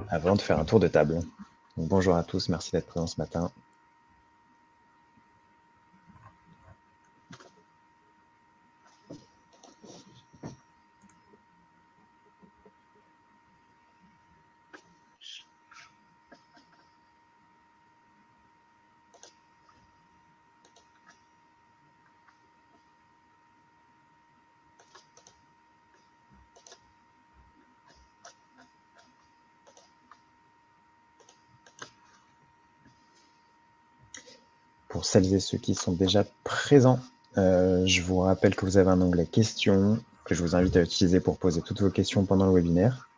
avant de faire un tour de table. Donc, bonjour à tous, merci d'être présents ce matin. Pour celles et ceux qui sont déjà présents, je vous rappelle que vous avez un onglet questions que je vous invite à utiliser pour poser toutes vos questions pendant le webinaire.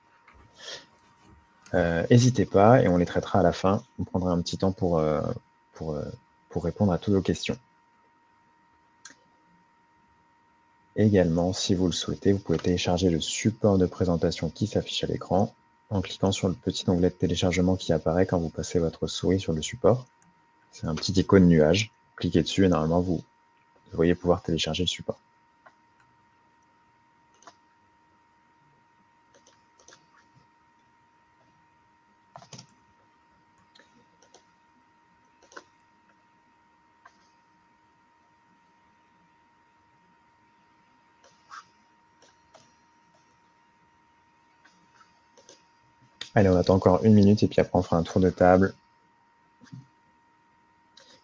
N'hésitez pas et on les traitera à la fin. On prendra un petit temps pour répondre à toutes vos questions. Également, si vous le souhaitez, vous pouvez télécharger le support de présentation qui s'affiche à l'écran en cliquant sur le petit onglet de téléchargement qui apparaît quand vous passez votre souris sur le support. C'est un petit icône nuage. Cliquez dessus et normalement, vous devriez pouvoir télécharger le support. Allez, on attend encore 1 minute et puis après on fera un tour de table.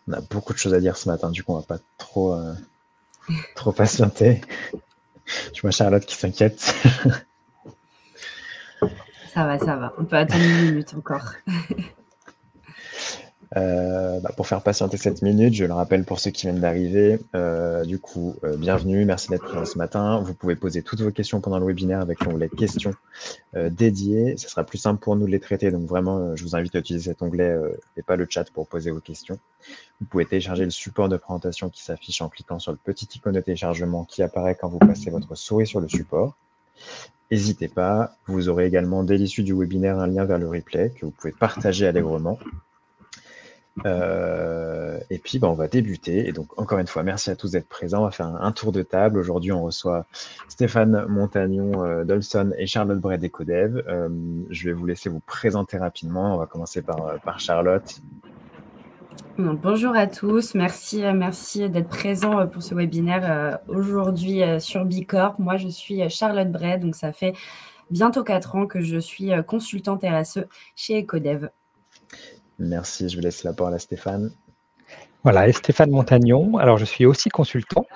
On a beaucoup de choses à dire ce matin, du coup on va pas trop patienter. Je vois Charlotte qui s'inquiète. Ça va. On peut attendre 1 minute encore. Pour faire patienter cette minute, je le rappelle pour ceux qui viennent d'arriver, bienvenue, merci d'être présent ce matin. Vous pouvez poser toutes vos questions pendant le webinaire avec l'onglet questions dédié. Ce sera plus simple pour nous de les traiter, donc vraiment, je vous invite à utiliser cet onglet et pas le chat pour poser vos questions. Vous pouvez télécharger le support de présentation qui s'affiche en cliquant sur le petit icône de téléchargement qui apparaît quand vous passez votre souris sur le support. N'hésitez pas, vous aurez également dès l'issue du webinaire un lien vers le replay que vous pouvez partager allègrement. Et puis, on va débuter. Et donc, encore une fois, merci à tous d'être présents. On va faire un tour de table. Aujourd'hui, on reçoit Stéphane Montagnon d'Olson et Charlotte Bray d'Ecodev. Je vais vous laisser vous présenter rapidement. On va commencer par Charlotte. Bonjour à tous. Merci d'être présents pour ce webinaire aujourd'hui sur Bicorp. Moi, je suis Charlotte Bray. Donc, ça fait bientôt 4 ans que je suis consultante RSE chez Ecodev. Merci, je vous laisse la parole à Stéphane. Voilà, et Stéphane Montagnon. Alors, je suis aussi consultant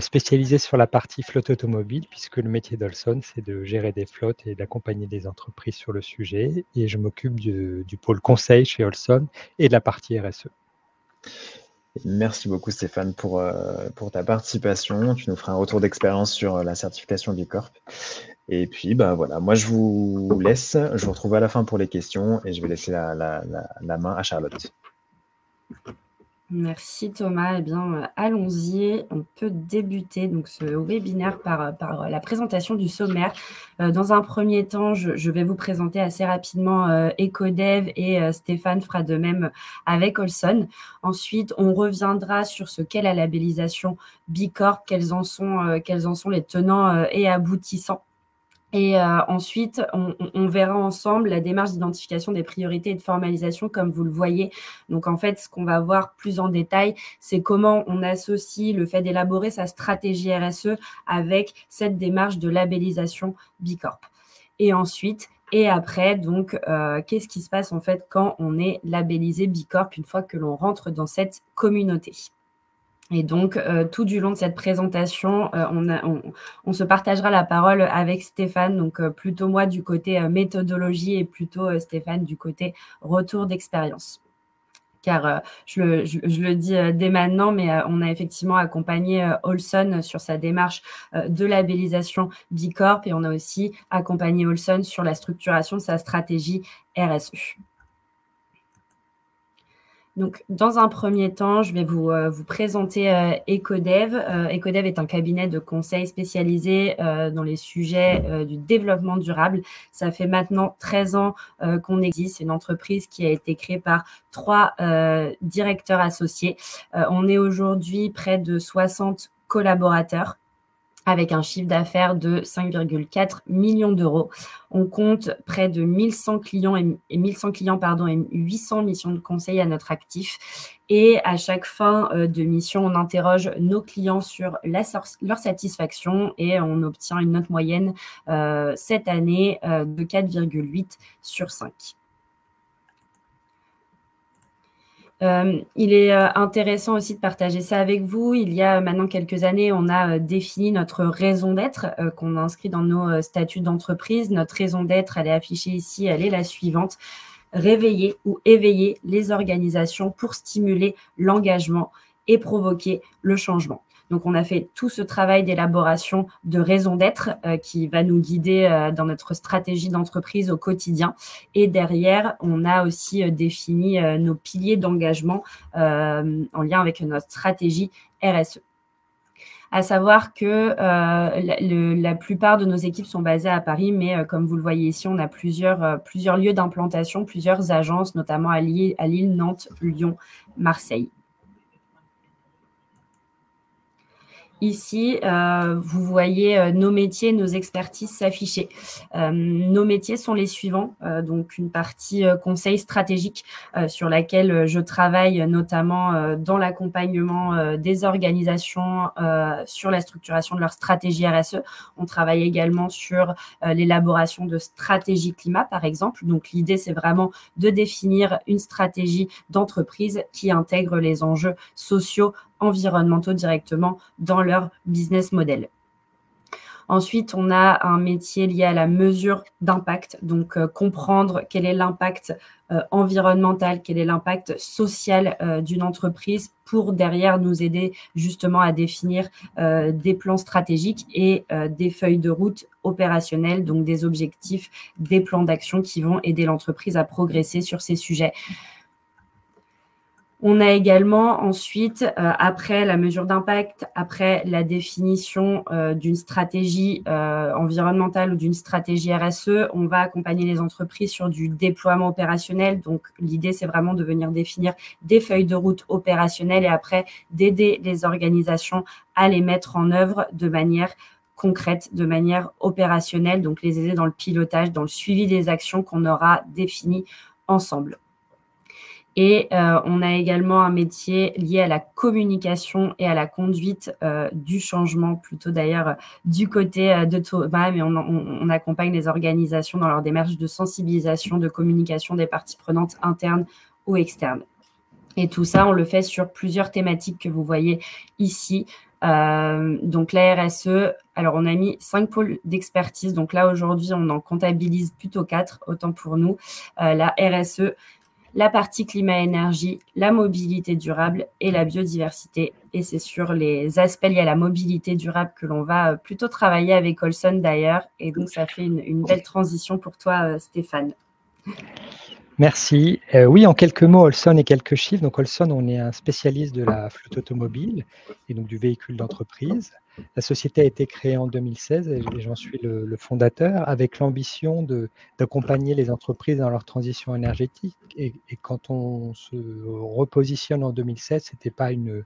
spécialisé sur la partie flotte automobile, puisque le métier d'Olson, c'est de gérer des flottes et d'accompagner des entreprises sur le sujet. Et je m'occupe du pôle conseil chez Olson et de la partie RSE. Merci beaucoup Stéphane pour ta participation. Tu nous feras un retour d'expérience sur la certification Bicorp. Et puis, voilà, moi je vous laisse. Je vous retrouve à la fin pour les questions et je vais laisser la main à Charlotte. Merci Thomas. Eh bien, allons-y. On peut débuter donc ce webinaire par la présentation du sommaire. Dans un premier temps, je vais vous présenter assez rapidement Ecodev et Stéphane fera de même avec Olson. Ensuite, on reviendra sur ce qu'est la labellisation Bicorp, quels en sont les tenants et aboutissants. Et ensuite, on verra ensemble la démarche d'identification des priorités et de formalisation, comme vous le voyez. Donc, en fait, ce qu'on va voir plus en détail, c'est comment on associe le fait d'élaborer sa stratégie RSE avec cette démarche de labellisation Bicorp. Et ensuite, et après, donc, qu'est-ce qui se passe en fait quand on est labellisé Bicorp une fois que l'on rentre dans cette communauté ? Et donc, tout du long de cette présentation, on se partagera la parole avec Stéphane, donc plutôt moi du côté méthodologie et plutôt Stéphane du côté retour d'expérience. Car je le dis dès maintenant, mais on a effectivement accompagné Olson sur sa démarche de labellisation Bicorp et on a aussi accompagné Olson sur la structuration de sa stratégie RSE. Donc, dans un premier temps, je vais vous présenter Ecodev. Ecodev est un cabinet de conseil spécialisé dans les sujets du développement durable. Ça fait maintenant 13 ans qu'on existe. C'est une entreprise qui a été créée par 3 directeurs associés. On est aujourd'hui près de 60 collaborateurs. avec un chiffre d'affaires de 5,4 millions d'euros. On compte près de 1100 clients et 800 missions de conseil à notre actif. Et à chaque fin de mission, on interroge nos clients sur leur satisfaction et on obtient une note moyenne cette année de 4,8 sur 5. Il est intéressant aussi de partager ça avec vous. Il y a maintenant quelques années, on a défini notre raison d'être qu'on a inscrit dans nos statuts d'entreprise. Notre raison d'être, elle est affichée ici, elle est la suivante: réveiller ou éveiller les organisations pour stimuler l'engagement et provoquer le changement. Donc, on a fait tout ce travail d'élaboration de raison d'être qui va nous guider dans notre stratégie d'entreprise au quotidien. Et derrière, on a aussi défini nos piliers d'engagement en lien avec notre stratégie RSE. À savoir que la plupart de nos équipes sont basées à Paris, mais comme vous le voyez ici, on a plusieurs lieux d'implantation, plusieurs agences, notamment à Lille, Nantes, Lyon, Marseille. Ici, vous voyez nos métiers, nos expertises s'afficher. Nos métiers sont les suivants. Donc, une partie conseil stratégique sur laquelle je travaille notamment dans l'accompagnement des organisations sur la structuration de leur stratégie RSE. On travaille également sur l'élaboration de stratégies climat, par exemple. Donc, l'idée, c'est vraiment de définir une stratégie d'entreprise qui intègre les enjeux sociaux, environnementaux directement dans leur business model. Ensuite, on a un métier lié à la mesure d'impact, donc comprendre quel est l'impact environnemental, quel est l'impact social d'une entreprise pour derrière nous aider justement à définir des plans stratégiques et des feuilles de route opérationnelles, donc des objectifs, des plans d'action qui vont aider l'entreprise à progresser sur ces sujets. On a également ensuite, après la mesure d'impact, après la définition d'une stratégie environnementale ou d'une stratégie RSE, on va accompagner les entreprises sur du déploiement opérationnel. Donc, l'idée, c'est vraiment de venir définir des feuilles de route opérationnelles et après d'aider les organisations à les mettre en œuvre de manière concrète, de manière opérationnelle, donc les aider dans le pilotage, dans le suivi des actions qu'on aura définies ensemble. Et on a également un métier lié à la communication et à la conduite du changement, plutôt d'ailleurs du côté de Thomas, mais on accompagne les organisations dans leur démarche de sensibilisation, de communication des parties prenantes internes ou externes. Et tout ça, on le fait sur plusieurs thématiques que vous voyez ici. Donc la RSE, alors on a mis 5 pôles d'expertise. Donc là, aujourd'hui, on en comptabilise plutôt 4, autant pour nous. La RSE, la partie climat-énergie, la mobilité durable et la biodiversité. Et c'est sur les aspects liés à la mobilité durable que l'on va plutôt travailler avec Olson d'ailleurs. Et donc, ça fait une belle transition pour toi, Stéphane. Merci. Oui, en quelques mots, Olson et quelques chiffres. Donc, Olson, on est un spécialiste de la flotte automobile et donc du véhicule d'entreprise. La société a été créée en 2016 et j'en suis le fondateur avec l'ambition d'accompagner les entreprises dans leur transition énergétique. Et quand on se repositionne en 2016, ce n'était pas une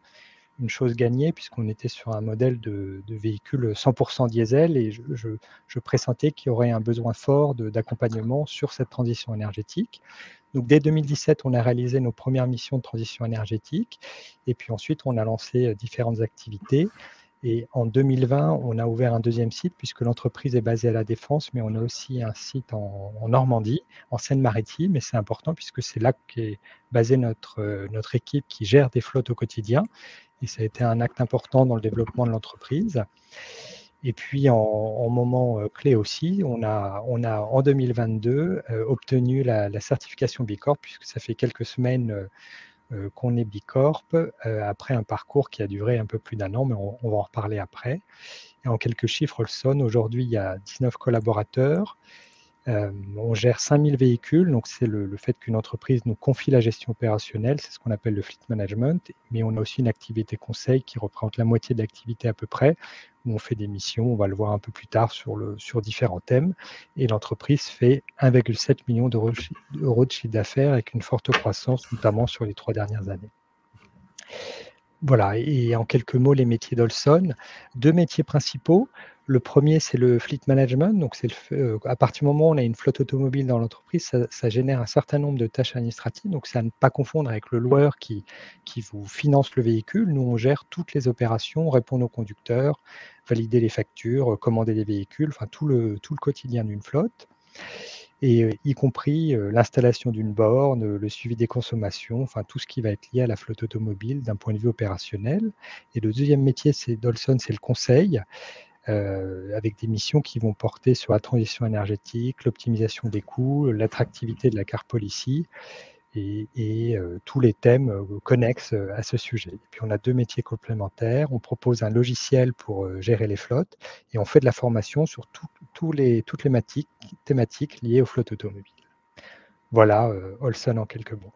chose gagnée puisqu'on était sur un modèle de véhicule 100% diesel et je pressentais qu'il y aurait un besoin fort d'accompagnement sur cette transition énergétique. Donc dès 2017, on a réalisé nos premières missions de transition énergétique et puis ensuite on a lancé différentes activités. Et en 2020, on a ouvert un deuxième site puisque l'entreprise est basée à La Défense, mais on a aussi un site en Normandie, en Seine-Maritime, et c'est important puisque c'est là qu'est basée notre équipe qui gère des flottes au quotidien. Et ça a été un acte important dans le développement de l'entreprise. Et puis, en moment clé aussi, on a en 2022 obtenu la certification B Corp, puisque ça fait quelques semaines qu'on est B Corp, après un parcours qui a duré un peu plus d'1 an, mais on va en reparler après. Et en quelques chiffres, Olson, aujourd'hui, il y a 19 collaborateurs. On gère 5000 véhicules, donc c'est le fait qu'une entreprise nous confie la gestion opérationnelle, c'est ce qu'on appelle le fleet management, mais on a aussi une activité conseil qui représente la moitié de l'activité à peu près, où on fait des missions, on va le voir un peu plus tard sur différents thèmes, et l'entreprise fait 1,7 million d'euros de chiffre d'affaires avec une forte croissance, notamment sur les 3 dernières années. Voilà, et en quelques mots, les métiers d'Olson. 2 métiers principaux. Le premier, c'est le fleet management. Donc, c'est à partir du moment où on a une flotte automobile dans l'entreprise, ça génère un certain nombre de tâches administratives. Donc, c'est à ne pas confondre avec le loueur qui vous finance le véhicule. Nous, on gère toutes les opérations, répondre aux conducteurs, valider les factures, commander les véhicules, enfin tout le quotidien d'une flotte. Et y compris l'installation d'une borne, le suivi des consommations, enfin tout ce qui va être lié à la flotte automobile d'un point de vue opérationnel. Et le deuxième métier d'Olson, c'est le conseil, avec des missions qui vont porter sur la transition énergétique, l'optimisation des coûts, l'attractivité de la car policy et tous les thèmes connexes à ce sujet. Et puis on a 2 métiers complémentaires. On propose un logiciel pour gérer les flottes et on fait de la formation sur toutes les thématiques liées aux flottes automobiles. Voilà, Olson en quelques mots.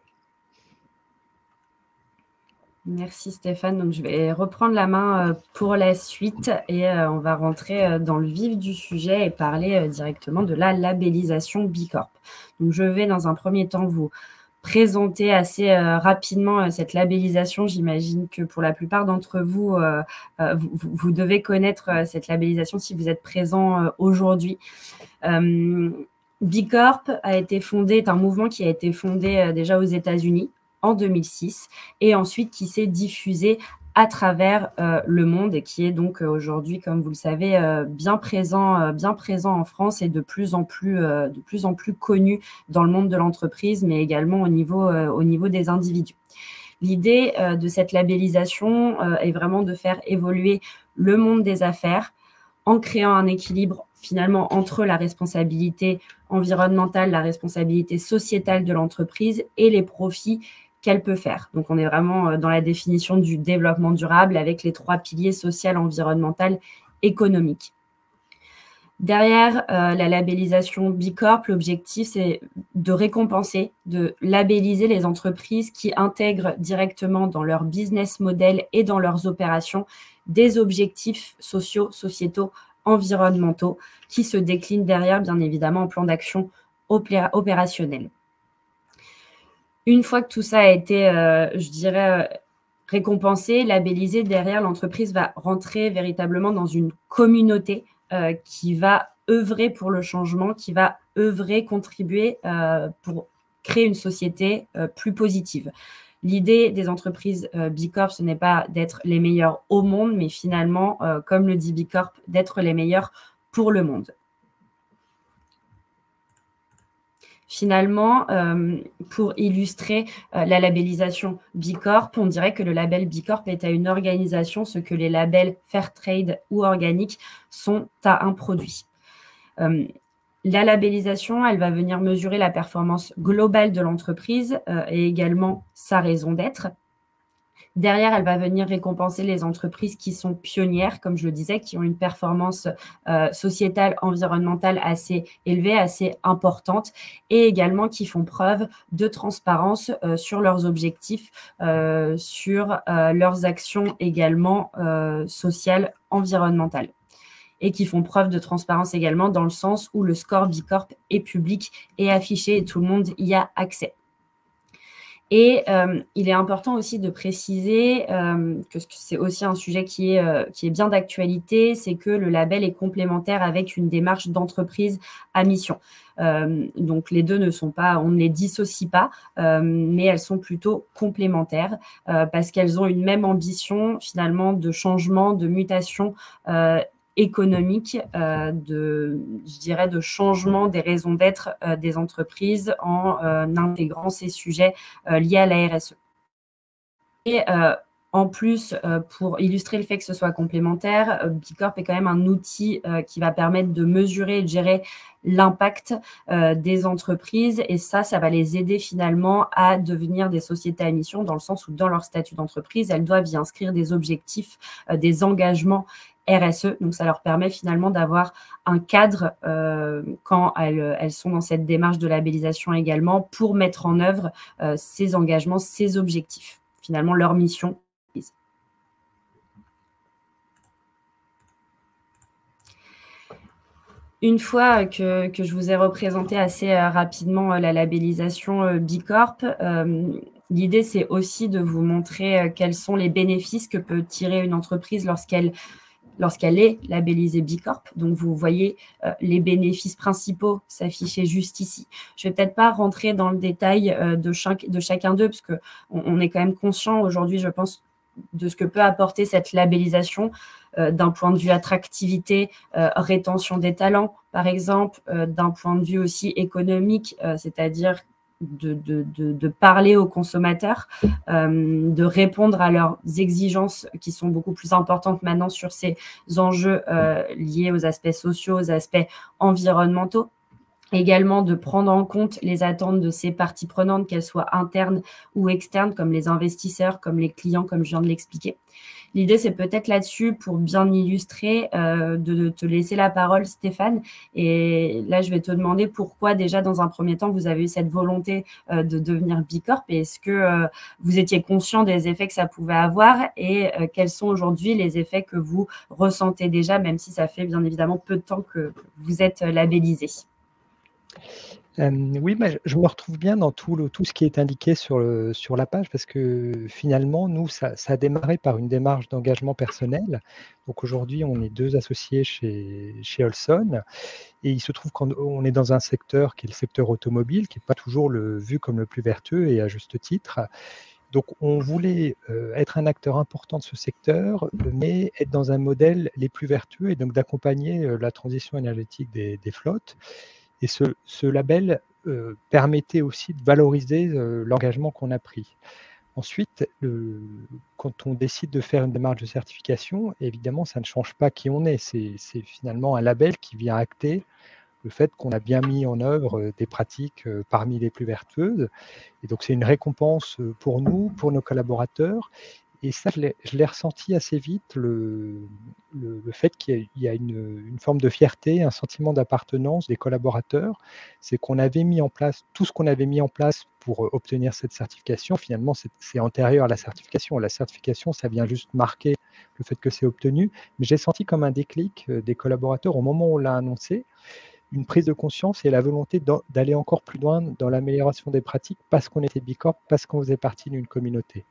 Merci Stéphane. Donc, je vais reprendre la main pour la suite et on va rentrer dans le vif du sujet et parler directement de la labellisation B Corp. Donc, je vais dans un premier temps vous présenter assez rapidement cette labellisation. J'imagine que pour la plupart d'entre vous, vous devez connaître cette labellisation si vous êtes présent aujourd'hui. B Corp est un mouvement qui a été fondé déjà aux États-Unis en 2006 et ensuite qui s'est diffusé à travers le monde et qui est donc aujourd'hui, comme vous le savez, bien présent en France et de plus en plus connu dans le monde de l'entreprise, mais également au niveau des individus. L'idée de cette labellisation est vraiment de faire évoluer le monde des affaires en créant un équilibre finalement entre la responsabilité environnementale, la responsabilité sociétale de l'entreprise et les profits qu'elle peut faire. Donc, on est vraiment dans la définition du développement durable avec les 3 piliers social, environnemental, économique. Derrière la labellisation B Corp, l'objectif, c'est de récompenser, de labelliser les entreprises qui intègrent directement dans leur business model et dans leurs opérations des objectifs sociaux, sociétaux, environnementaux qui se déclinent derrière, bien évidemment, en plan d'action opérationnel. Une fois que tout ça a été, je dirais, récompensé, labellisé, derrière, l'entreprise va rentrer véritablement dans une communauté qui va œuvrer pour le changement, qui va œuvrer, contribuer pour créer une société plus positive. L'idée des entreprises B Corp, ce n'est pas d'être les meilleurs au monde, mais finalement, comme le dit B Corp, d'être les meilleurs pour le monde. Finalement, pour illustrer la labellisation B Corp, on dirait que le label B Corp est à une organisation ce que les labels Fairtrade ou organiques sont à un produit. La labellisation, elle va venir mesurer la performance globale de l'entreprise et également sa raison d'être. Derrière, elle va venir récompenser les entreprises qui sont pionnières, comme je le disais, qui ont une performance sociétale, environnementale assez élevée, assez importante, et également qui font preuve de transparence sur leurs objectifs, sur leurs actions également sociales, environnementales, et qui font preuve de transparence également dans le sens où le score B Corp est public et affiché et tout le monde y a accès. Et il est important aussi de préciser que c'est aussi un sujet qui est bien d'actualité, c'est que le label est complémentaire avec une démarche d'entreprise à mission. Donc les deux on ne les dissocie pas, mais elles sont plutôt complémentaires parce qu'elles ont une même ambition finalement de changement, de mutation économique, de changement des raisons d'être des entreprises en intégrant ces sujets liés à la RSE. Et en plus, pour illustrer le fait que ce soit complémentaire, B Corp est quand même un outil qui va permettre de mesurer et de gérer l'impact des entreprises et ça va les aider finalement à devenir des sociétés à mission dans le sens où dans leur statut d'entreprise, elles doivent y inscrire des objectifs, des engagements RSE. Donc, ça leur permet finalement d'avoir un cadre quand elles sont dans cette démarche de labellisation également pour mettre en œuvre ces engagements, ces objectifs, finalement leur mission. Une fois que je vous ai représenté assez rapidement la labellisation B Corp, L'idée, c'est aussi de vous montrer quels sont les bénéfices que peut tirer une entreprise lorsqu'elle est labellisée B Corp. Donc, vous voyez les bénéfices principaux s'afficher juste ici. Je ne vais peut-être pas rentrer dans le détail de chacun d'eux, parce qu'on est quand même conscient aujourd'hui, je pense, de ce que peut apporter cette labellisation d'un point de vue attractivité, rétention des talents, par exemple, d'un point de vue aussi économique, c'est-à-dire de parler aux consommateurs, de répondre à leurs exigences qui sont beaucoup plus importantes maintenant sur ces enjeux liés aux aspects sociaux, aux aspects environnementaux. Également de prendre en compte les attentes de ces parties prenantes, qu'elles soient internes ou externes, comme les investisseurs, comme les clients, comme je viens de l'expliquer. L'idée, c'est peut-être là-dessus, pour bien illustrer, de te laisser la parole, Stéphane. Et là, je vais te demander pourquoi, déjà, dans un premier temps, vous avez eu cette volonté de devenir B Corp. Et est-ce que vous étiez conscient des effets que ça pouvait avoir et quels sont aujourd'hui les effets que vous ressentez déjà, même si ça fait bien évidemment peu de temps que vous êtes labellisé? Oui, je me retrouve bien dans tout ce qui est indiqué sur la page, parce que finalement, nous, ça a démarré par une démarche d'engagement personnel. Donc aujourd'hui, on est 2 associés chez Olson, et il se trouve qu'on est dans un secteur qui est le secteur automobile, qui n'est pas toujours vu comme le plus vertueux, et à juste titre. Donc on voulait être un acteur important de ce secteur, mais être dans un modèle les plus vertueux, et donc d'accompagner la transition énergétique des flottes. Et ce label permettait aussi de valoriser l'engagement qu'on a pris. Ensuite, quand on décide de faire une démarche de certification, évidemment, ça ne change pas qui on est. C'est finalement un label qui vient acter le fait qu'on a bien mis en œuvre des pratiques parmi les plus vertueuses. Et donc, c'est une récompense pour nous, pour nos collaborateurs. Et ça, je l'ai ressenti assez vite, le fait qu'il y a une forme de fierté, un sentiment d'appartenance des collaborateurs. C'est qu'on avait mis en place tout ce qu'on avait mis en place pour obtenir cette certification. Finalement, c'est antérieur à la certification. La certification, ça vient juste marquer le fait que c'est obtenu. Mais j'ai senti comme un déclic des collaborateurs au moment où on l'a annoncé, une prise de conscience et la volonté d'aller encore plus loin dans l'amélioration des pratiques, parce qu'on était B Corp, parce qu'on faisait partie d'une communauté.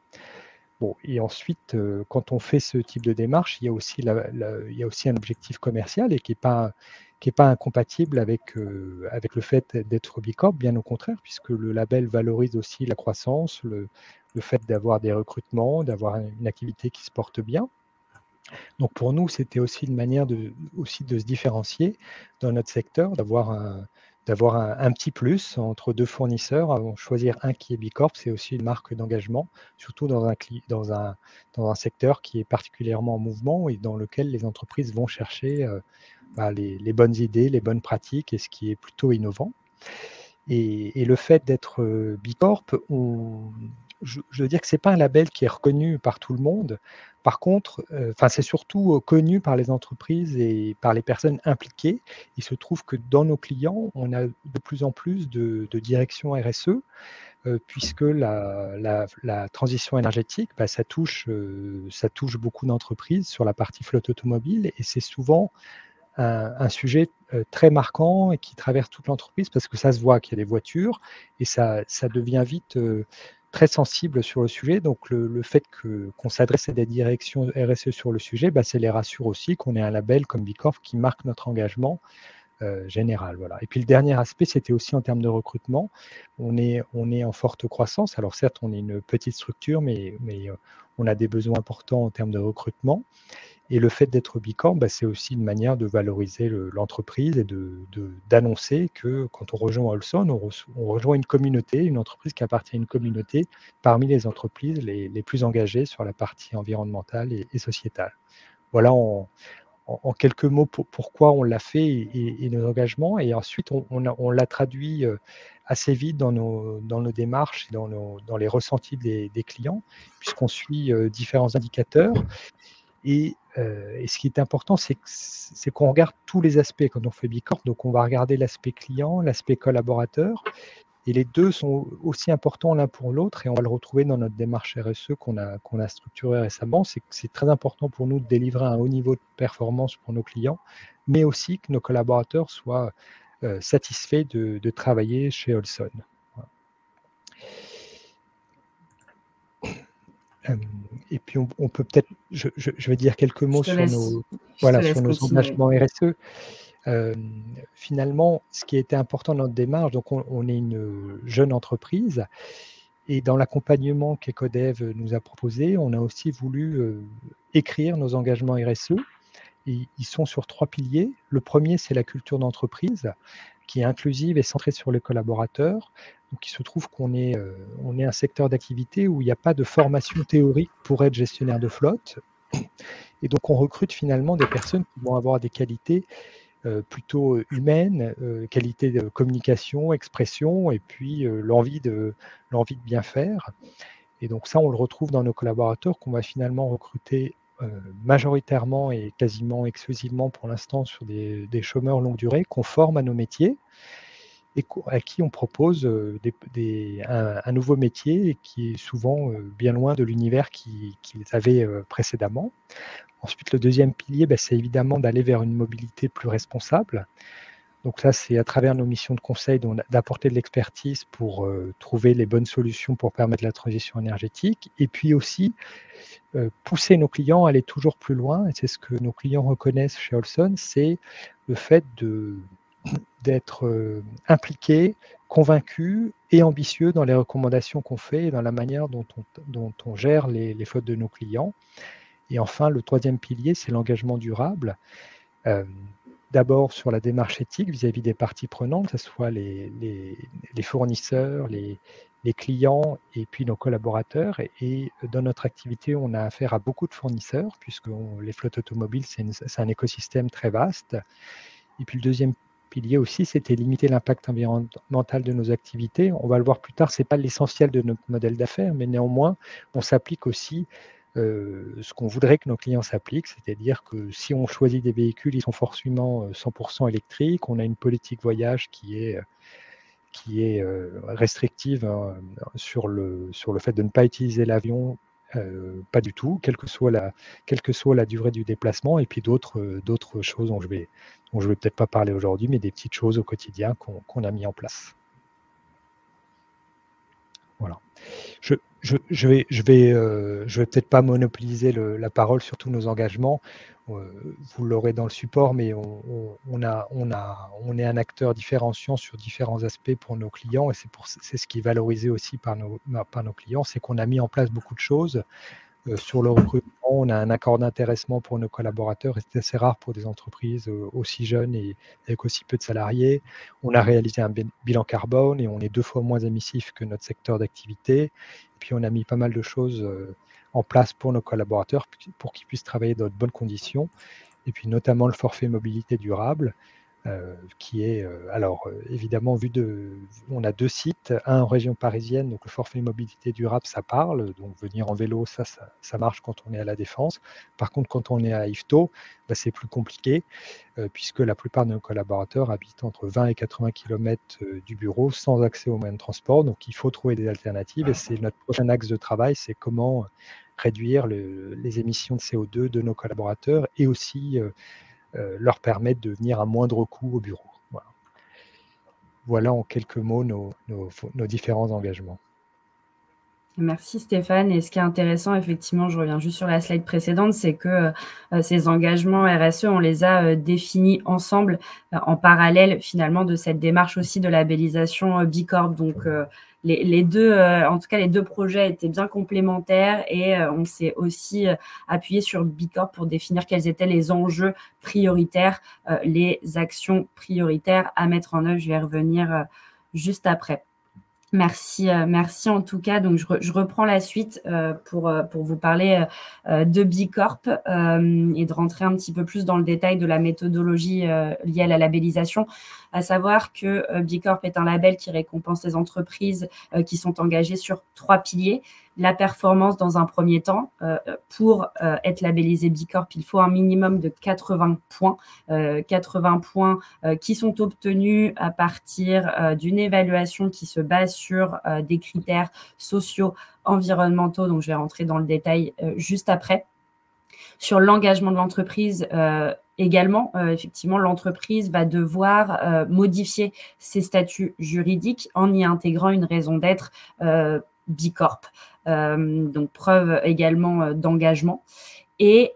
Bon, et ensuite, quand on fait ce type de démarche, il y a aussi, il y a aussi un objectif commercial, et qui n'est pas incompatible avec le fait d'être B Corp, bien au contraire, puisque le label valorise aussi la croissance, le fait d'avoir des recrutements, d'avoir une activité qui se porte bien. Donc pour nous, c'était aussi une manière de se différencier dans notre secteur, d'avoir un petit plus entre 2 fournisseurs. Choisir un qui est B Corp, c'est aussi une marque d'engagement, surtout dans un secteur qui est particulièrement en mouvement et dans lequel les entreprises vont chercher les bonnes idées, les bonnes pratiques, et ce qui est plutôt innovant. Et le fait d'être B Corp, je veux dire que ce n'est pas un label qui est reconnu par tout le monde. Par contre, c'est surtout connu par les entreprises et par les personnes impliquées. Il se trouve que dans nos clients, on a de plus en plus de directions RSE, puisque la transition énergétique, ça touche beaucoup d'entreprises sur la partie flotte automobile, et c'est souvent un sujet très marquant et qui traverse toute l'entreprise, parce que ça se voit qu'il y a des voitures, et ça devient vite très sensible sur le sujet. Donc le fait qu'on s'adresse à des directions RSE sur le sujet, ça les rassure aussi qu'on ait un label comme B Corp qui marque notre engagement général. Voilà. Et puis le dernier aspect, c'était aussi en termes de recrutement. On est en forte croissance. Alors certes, on est une petite structure, mais on a des besoins importants en termes de recrutement. Et le fait d'être B Corp, c'est aussi une manière de valoriser l'entreprise et d'annoncer que quand on rejoint Olson, on rejoint une communauté, une entreprise qui appartient à une communauté parmi les entreprises les plus engagées sur la partie environnementale et sociétale. Voilà en quelques mots pourquoi on l'a fait et nos engagements. Et ensuite, on l'a traduit assez vite dans nos démarches et dans les ressentis des clients, puisqu'on suit différents indicateurs. Et ce qui est important, c'est qu'on regarde tous les aspects quand on fait B Corp. Donc, on va regarder l'aspect client, l'aspect collaborateur, et les deux sont aussi importants l'un pour l'autre, et on va le retrouver dans notre démarche RSE qu'on a structurée récemment. C'est très important pour nous de délivrer un haut niveau de performance pour nos clients, mais aussi que nos collaborateurs soient satisfaits de travailler chez Olson. Voilà. Et puis, on peut peut-être, je vais dire quelques mots sur nos engagements RSE. Finalement, ce qui était important dans notre démarche, donc on est une jeune entreprise, et dans l'accompagnement qu'Ecodev nous a proposé, on a aussi voulu écrire nos engagements RSE. Et ils sont sur 3 piliers. Le premier, c'est la culture d'entreprise, qui est inclusive et centrée sur les collaborateurs. Donc, il se trouve qu'on est un secteur d'activité où il n'y a pas de formation théorique pour être gestionnaire de flotte. Et donc, on recrute finalement des personnes qui vont avoir des qualités plutôt humaines, qualité de communication, expression, et puis l'envie de bien faire. Et donc ça, on le retrouve dans nos collaborateurs qu'on va finalement recruter majoritairement et quasiment exclusivement pour l'instant sur des chômeurs longue durée qu'on forme à nos métiers et à qui on propose un nouveau métier qui est souvent bien loin de l'univers qu'ils avaient précédemment. Ensuite, le deuxième pilier, c'est évidemment d'aller vers une mobilité plus responsable. Donc ça, c'est à travers nos missions de conseil d'apporter de l'expertise pour trouver les bonnes solutions pour permettre la transition énergétique. Et puis aussi, pousser nos clients à aller toujours plus loin. Et c'est ce que nos clients reconnaissent chez Olson, c'est le fait d'être impliqués, convaincus et ambitieux dans les recommandations qu'on fait et dans la manière dont on gère les fautes de nos clients. Et enfin, le troisième pilier, c'est l'engagement durable. D'abord sur la démarche éthique vis-à-vis des parties prenantes, que ce soit les fournisseurs, les clients et puis nos collaborateurs. Et dans notre activité, on a affaire à beaucoup de fournisseurs, puisque les flottes automobiles, c'est un écosystème très vaste. Et puis le deuxième pilier aussi, c'était limiter l'impact environnemental de nos activités. On va le voir plus tard, ce n'est pas l'essentiel de notre modèle d'affaires, mais néanmoins, on s'applique aussi ce qu'on voudrait que nos clients s'appliquent, c'est-à-dire que si on choisit des véhicules, ils sont forcément 100% électriques. On a une politique voyage qui est restrictive sur le fait de ne pas utiliser l'avion, pas du tout, quelle que soit la durée du déplacement, et puis d'autres choses dont je vais peut-être pas parler aujourd'hui, mais des petites choses au quotidien qu'on a mis en place. Voilà. Je vais peut-être pas monopoliser la parole sur tous nos engagements. Vous l'aurez dans le support, mais on est un acteur différenciant sur différents aspects pour nos clients, et c'est ce qui est valorisé aussi par nos clients, c'est qu'on a mis en place beaucoup de choses. Sur le recrutement, on a un accord d'intéressement pour nos collaborateurs, et c'est assez rare pour des entreprises aussi jeunes et avec aussi peu de salariés. On a réalisé un bilan carbone et on est 2 fois moins émissif que notre secteur d'activité. Et puis on a mis pas mal de choses en place pour nos collaborateurs pour qu'ils puissent travailler dans de bonnes conditions. Et puis notamment le forfait mobilité durable, qui est, évidemment, on a 2 sites, un en région parisienne, donc le forfait mobilité durable, ça parle, donc venir en vélo, ça marche quand on est à la Défense. Par contre, quand on est à Yvetot, c'est plus compliqué, puisque la plupart de nos collaborateurs habitent entre 20 et 80 km du bureau, sans accès aux moyens de transport, donc il faut trouver des alternatives, et c'est notre prochain axe de travail, c'est comment réduire les émissions de CO2 de nos collaborateurs, et aussi leur permettre de venir à moindre coût au bureau. Voilà en quelques mots nos différents engagements. Merci Stéphane. Et ce qui est intéressant, effectivement, je reviens juste sur la slide précédente, c'est que ces engagements RSE, on les a définis ensemble en parallèle finalement de cette démarche aussi de labellisation B Corp. Donc les deux, en tout cas les 2 projets étaient bien complémentaires, et on s'est aussi appuyé sur B Corp pour définir quels étaient les enjeux prioritaires, les actions prioritaires à mettre en œuvre. Je vais y revenir juste après. Merci en tout cas. Donc, je reprends la suite pour vous parler de B Corp et de rentrer un petit peu plus dans le détail de la méthodologie liée à la labellisation, à savoir que B Corp est un label qui récompense les entreprises qui sont engagées sur 3 piliers. La performance dans un premier temps. Pour être labellisé B Corp, il faut un minimum de 80 points. 80 points qui sont obtenus à partir d'une évaluation qui se base sur des critères sociaux, environnementaux. Donc, je vais rentrer dans le détail juste après. Sur l'engagement de l'entreprise, également, effectivement, l'entreprise va devoir modifier ses statuts juridiques en y intégrant une raison d'être B Corp. Donc, preuve également d'engagement. Et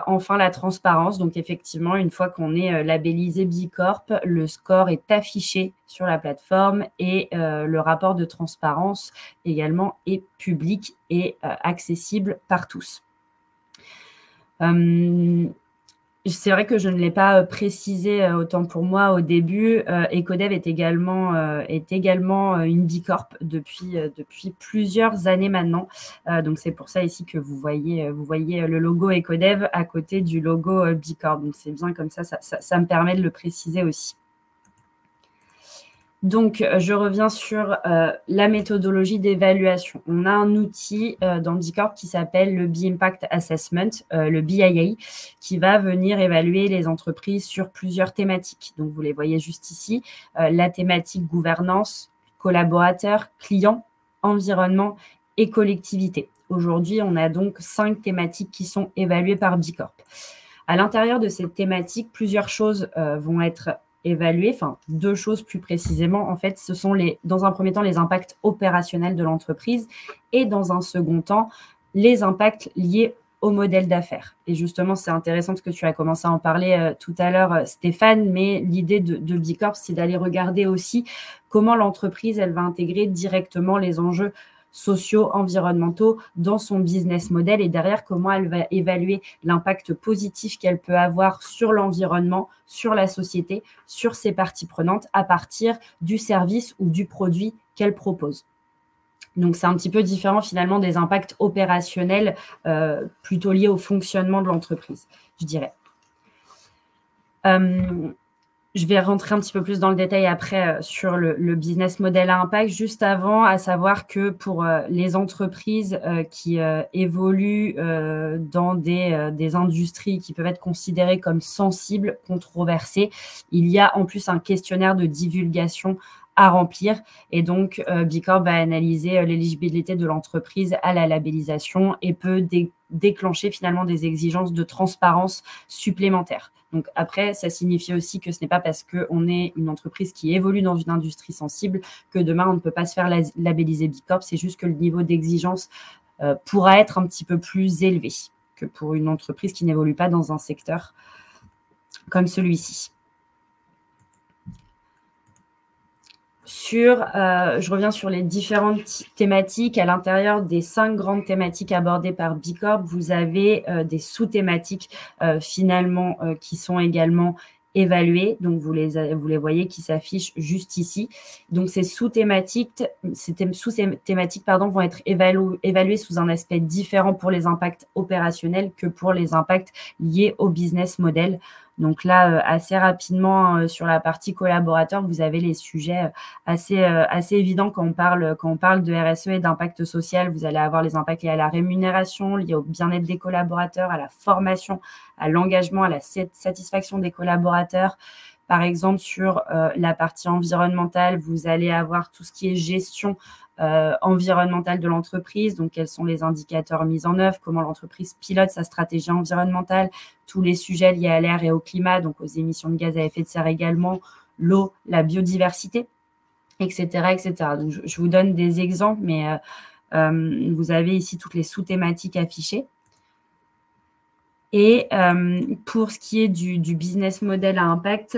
enfin, la transparence. Donc, effectivement, une fois qu'on est labellisé B Corp, le score est affiché sur la plateforme et le rapport de transparence également est public et accessible par tous. C'est vrai que je ne l'ai pas précisé autant pour moi au début. Ecodev est également une B Corp depuis plusieurs années maintenant. Donc, c'est pour ça ici que vous voyez le logo Ecodev à côté du logo B Corp. Donc, c'est bien comme ça, ça me permet de le préciser aussi. Donc, je reviens sur la méthodologie d'évaluation. On a un outil dans B Corp qui s'appelle le B Impact Assessment, le BIA, qui va venir évaluer les entreprises sur plusieurs thématiques. Donc, vous les voyez juste ici, la thématique gouvernance, collaborateurs, clients, environnement et collectivité. Aujourd'hui, on a donc 5 thématiques qui sont évaluées par B Corp. À l'intérieur de cette thématique, plusieurs choses vont être évaluer, enfin 2 choses plus précisément, en fait, ce sont dans un premier temps les impacts opérationnels de l'entreprise et dans un second temps les impacts liés au modèle d'affaires. Et justement, c'est intéressant parce que tu as commencé à en parler tout à l'heure, Stéphane, mais l'idée de B Corp, c'est d'aller regarder aussi comment l'entreprise, elle va intégrer directement les enjeux sociaux, environnementaux dans son business model et derrière comment elle va évaluer l'impact positif qu'elle peut avoir sur l'environnement, sur la société, sur ses parties prenantes à partir du service ou du produit qu'elle propose. Donc, c'est un petit peu différent finalement des impacts opérationnels plutôt liés au fonctionnement de l'entreprise, je dirais. Je vais rentrer un petit peu plus dans le détail après sur le business model à impact. Juste avant, à savoir que pour les entreprises qui évoluent dans des industries qui peuvent être considérées comme sensibles, controversées, il y a en plus un questionnaire de divulgation à remplir. Et donc, B Corp va analyser l'éligibilité de l'entreprise à la labellisation et peut déclencher finalement des exigences de transparence supplémentaires. Donc après, ça signifie aussi que ce n'est pas parce qu'on est une entreprise qui évolue dans une industrie sensible que demain, on ne peut pas se faire labelliser B Corp. C'est juste que le niveau d'exigence pourra être un petit peu plus élevé que pour une entreprise qui n'évolue pas dans un secteur comme celui-ci. Je reviens sur les différentes thématiques. À l'intérieur des 5 grandes thématiques abordées par B Corp, vous avez des sous-thématiques finalement qui sont également évaluées. Donc, vous les voyez qui s'affichent juste ici. Donc, ces sous-thématiques vont être évaluées sous un aspect différent pour les impacts opérationnels que pour les impacts liés au business model. Donc là, assez rapidement, sur la partie collaborateur, vous avez les sujets assez évidents quand on parle de RSE et d'impact social. Vous allez avoir les impacts liés à la rémunération, liés au bien-être des collaborateurs, à la formation, à l'engagement, à la satisfaction des collaborateurs. Par exemple, sur la partie environnementale, vous allez avoir tout ce qui est gestion environnementale de l'entreprise, donc quels sont les indicateurs mis en œuvre, comment l'entreprise pilote sa stratégie environnementale, tous les sujets liés à l'air et au climat, donc aux émissions de gaz à effet de serre également, l'eau, la biodiversité, etc. etc. Donc, je vous donne des exemples, mais vous avez ici toutes les sous-thématiques affichées. Et pour ce qui est du business model à impact,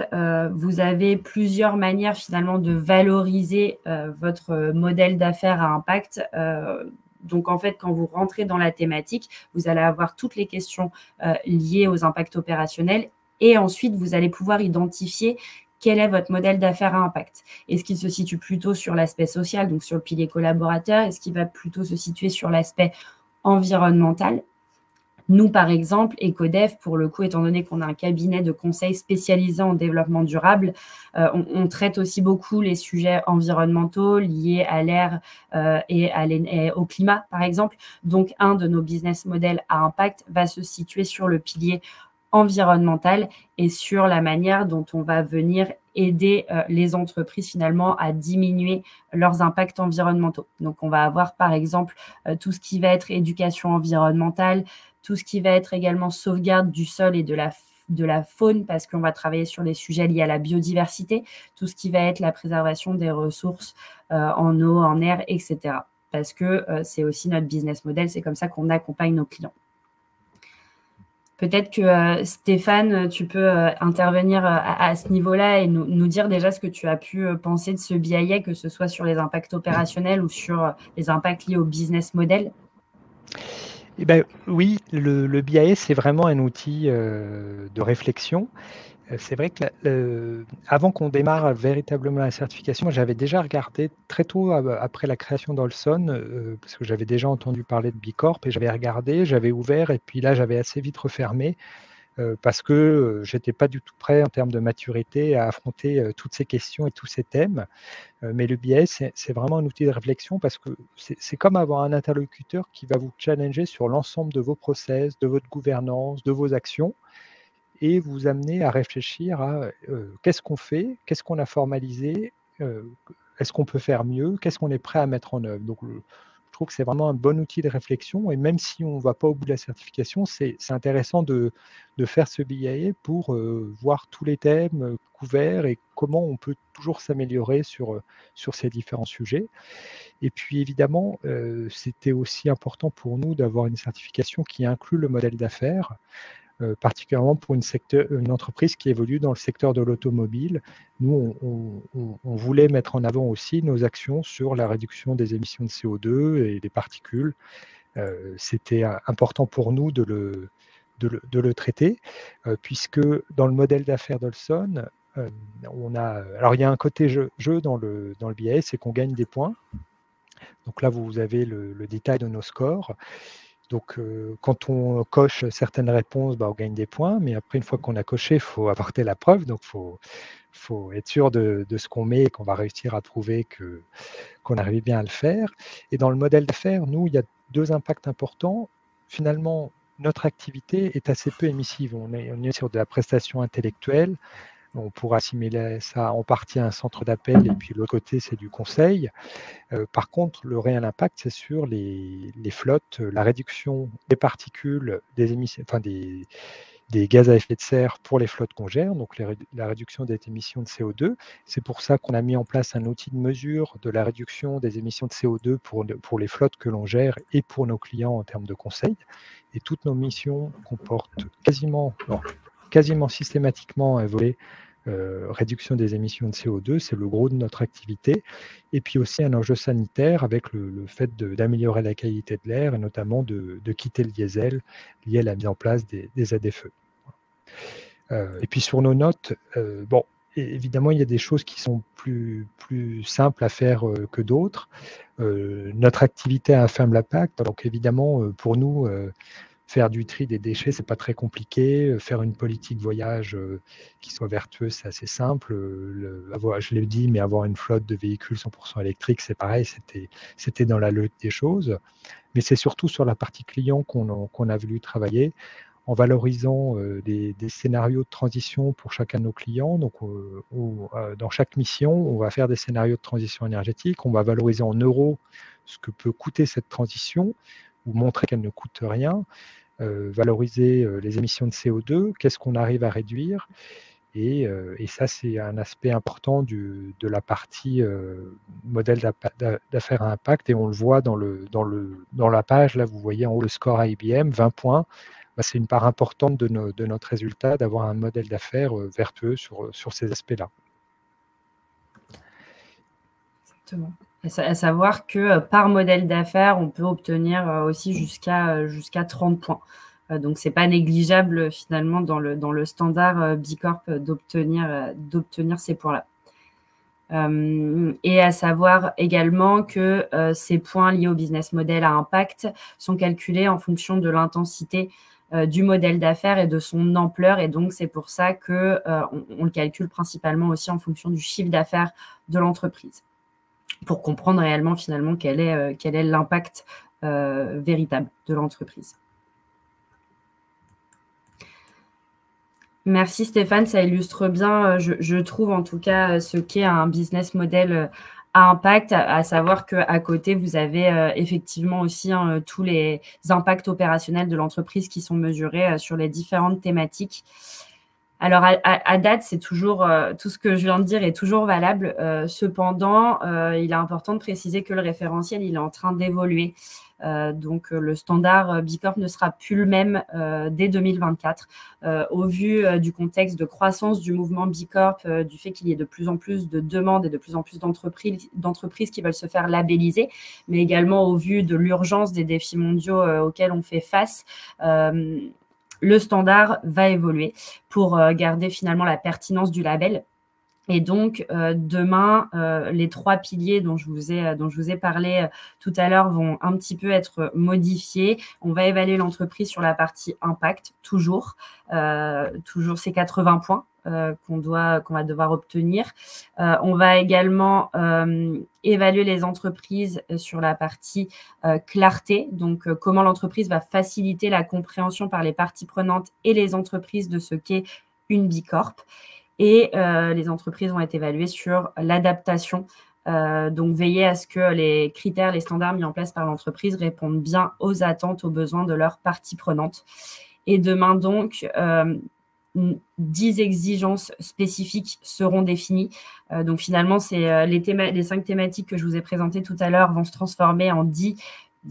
vous avez plusieurs manières finalement de valoriser votre modèle d'affaires à impact. Donc, en fait, quand vous rentrez dans la thématique, vous allez avoir toutes les questions liées aux impacts opérationnels et ensuite, vous allez pouvoir identifier quel est votre modèle d'affaires à impact. Est-ce qu'il se situe plutôt sur l'aspect social, donc sur le pilier collaborateur? Est-ce qu'il va plutôt se situer sur l'aspect environnemental? Nous, par exemple, Ecodev, pour le coup, étant donné qu'on a un cabinet de conseil spécialisé en développement durable, on traite aussi beaucoup les sujets environnementaux liés à l'air et au climat, par exemple. Donc, un de nos business models à impact va se situer sur le pilier environnemental et sur la manière dont on va venir aider les entreprises finalement à diminuer leurs impacts environnementaux. Donc, on va avoir, par exemple, tout ce qui va être éducation environnementale, tout ce qui va être également sauvegarde du sol et de la faune, parce qu'on va travailler sur les sujets liés à la biodiversité, tout ce qui va être la préservation des ressources en eau, en air, etc. parce que c'est aussi notre business model, c'est comme ça qu'on accompagne nos clients. Peut-être que Stéphane, tu peux intervenir à ce niveau-là et nous dire déjà ce que tu as pu penser de ce BIA, que ce soit sur les impacts opérationnels ou sur les impacts liés au business model. Eh ben, oui, le BIA, c'est vraiment un outil de réflexion. C'est vrai que avant qu'on démarre véritablement la certification, j'avais déjà regardé très tôt après la création d'Olson, parce que j'avais déjà entendu parler de Bicorp, et j'avais regardé, j'avais ouvert, et puis là, j'avais assez vite refermé, parce que je n'étais pas du tout prêt en termes de maturité à affronter toutes ces questions et tous ces thèmes. Mais le BIA, c'est vraiment un outil de réflexion, parce que c'est comme avoir un interlocuteur qui va vous challenger sur l'ensemble de vos process, de votre gouvernance, de vos actions, et vous amener à réfléchir à qu'est-ce qu'on fait, qu'est-ce qu'on a formalisé, est-ce qu'on peut faire mieux, qu'est-ce qu'on est prêt à mettre en œuvre. Donc, je trouve que c'est vraiment un bon outil de réflexion, et même si on ne va pas au bout de la certification, c'est intéressant de faire ce BIA pour voir tous les thèmes couverts et comment on peut toujours s'améliorer sur ces différents sujets. Et puis évidemment, c'était aussi important pour nous d'avoir une certification qui inclut le modèle d'affaires, particulièrement pour une entreprise qui évolue dans le secteur de l'automobile. Nous, on voulait mettre en avant aussi nos actions sur la réduction des émissions de CO2 et des particules. C'était important pour nous de le traiter, puisque dans le modèle d'affaires d'Olson, alors il y a un côté jeu dans le BIA, c'est qu'on gagne des points. Donc là, vous avez le détail de nos scores. Donc, quand on coche certaines réponses, on gagne des points, mais après, une fois qu'on a coché, il faut apporter la preuve. Donc, il faut être sûr de ce qu'on met et qu'on va réussir à prouver qu'on arrive bien à le faire. Et dans le modèle d'affaires, nous, il y a deux impacts importants. Finalement, notre activité est assez peu émissive. On est sur de la prestation intellectuelle. On pourra assimiler ça en partie à un centre d'appel, et puis l'autre côté, c'est du conseil. Par contre, le réel impact, c'est sur les flottes, la réduction des particules, des émissions, des gaz à effet de serre pour les flottes qu'on gère, donc la réduction des émissions de CO2. C'est pour ça qu'on a mis en place un outil de mesure de la réduction des émissions de CO2 pour les flottes que l'on gère et pour nos clients en termes de conseil. Et toutes nos missions comportent quasiment systématiquement un volet réduction des émissions de CO2, c'est le gros de notre activité, et puis aussi un enjeu sanitaire avec le fait d'améliorer la qualité de l'air et notamment de quitter le diesel lié à la mise en place des ZFE. Et puis sur nos notes, évidemment, il y a des choses qui sont plus simples à faire que d'autres. Notre activité a un faible impact, donc évidemment, pour nous, faire du tri des déchets, c'est pas très compliqué. Faire une politique voyage qui soit vertueuse, c'est assez simple. Je l'ai dit, mais avoir une flotte de véhicules 100% électriques, c'est pareil, c'était dans la logique des choses. Mais c'est surtout sur la partie client qu'on a voulu travailler, en valorisant des scénarios de transition pour chacun de nos clients. Donc, dans chaque mission, on va faire des scénarios de transition énergétique. On va valoriser en euros ce que peut coûter cette transition, ou montrer qu'elle ne coûte rien. Valoriser les émissions de CO2, qu'est-ce qu'on arrive à réduire, et ça, c'est un aspect important de la partie modèle d'affaires à impact, et on le voit dans la page, là vous voyez en haut le score à IBM, 20 points, c'est une part importante de notre résultat d'avoir un modèle d'affaires vertueux sur ces aspects-là. Exactement. À savoir que par modèle d'affaires, on peut obtenir aussi jusqu'à 30 points. Donc, ce n'est pas négligeable finalement dans le standard Bicorp d'obtenir ces points-là. Et à savoir également que ces points liés au business model à impact sont calculés en fonction de l'intensité du modèle d'affaires et de son ampleur. Et donc, c'est pour ça qu'on le calcule principalement aussi en fonction du chiffre d'affaires de l'entreprise, pour comprendre réellement finalement quel est l'impact véritable de l'entreprise. Merci Stéphane, ça illustre bien, je trouve en tout cas, ce qu'est un business model à impact, à savoir qu'à côté, vous avez effectivement aussi tous les impacts opérationnels de l'entreprise qui sont mesurés sur les différentes thématiques. Alors, à date, c'est toujours tout ce que je viens de dire est toujours valable. Cependant, il est important de préciser que le référentiel, il est en train d'évoluer. Donc, le standard Bicorp ne sera plus le même dès 2024. Au vu du contexte de croissance du mouvement Bicorp, du fait qu'il y ait de plus en plus de demandes et de plus en plus d'entreprises qui veulent se faire labelliser, mais également au vu de l'urgence des défis mondiaux auxquels on fait face, le standard va évoluer pour garder finalement la pertinence du label. Et donc, demain, les 3 piliers dont je vous ai parlé tout à l'heure vont un petit peu être modifiés. On va évaluer l'entreprise sur la partie impact, toujours ces 80 points qu'on va devoir obtenir. On va également évaluer les entreprises sur la partie clarté, donc comment l'entreprise va faciliter la compréhension par les parties prenantes et les entreprises de ce qu'est une Bicorp. Et les entreprises vont être évaluées sur l'adaptation. Donc, veiller à ce que les critères, les standards mis en place par l'entreprise répondent bien aux attentes, aux besoins de leurs parties prenantes. Et demain, donc, 10 exigences spécifiques seront définies. Donc, finalement, les 5 thématiques que je vous ai présentées tout à l'heure vont se transformer en 10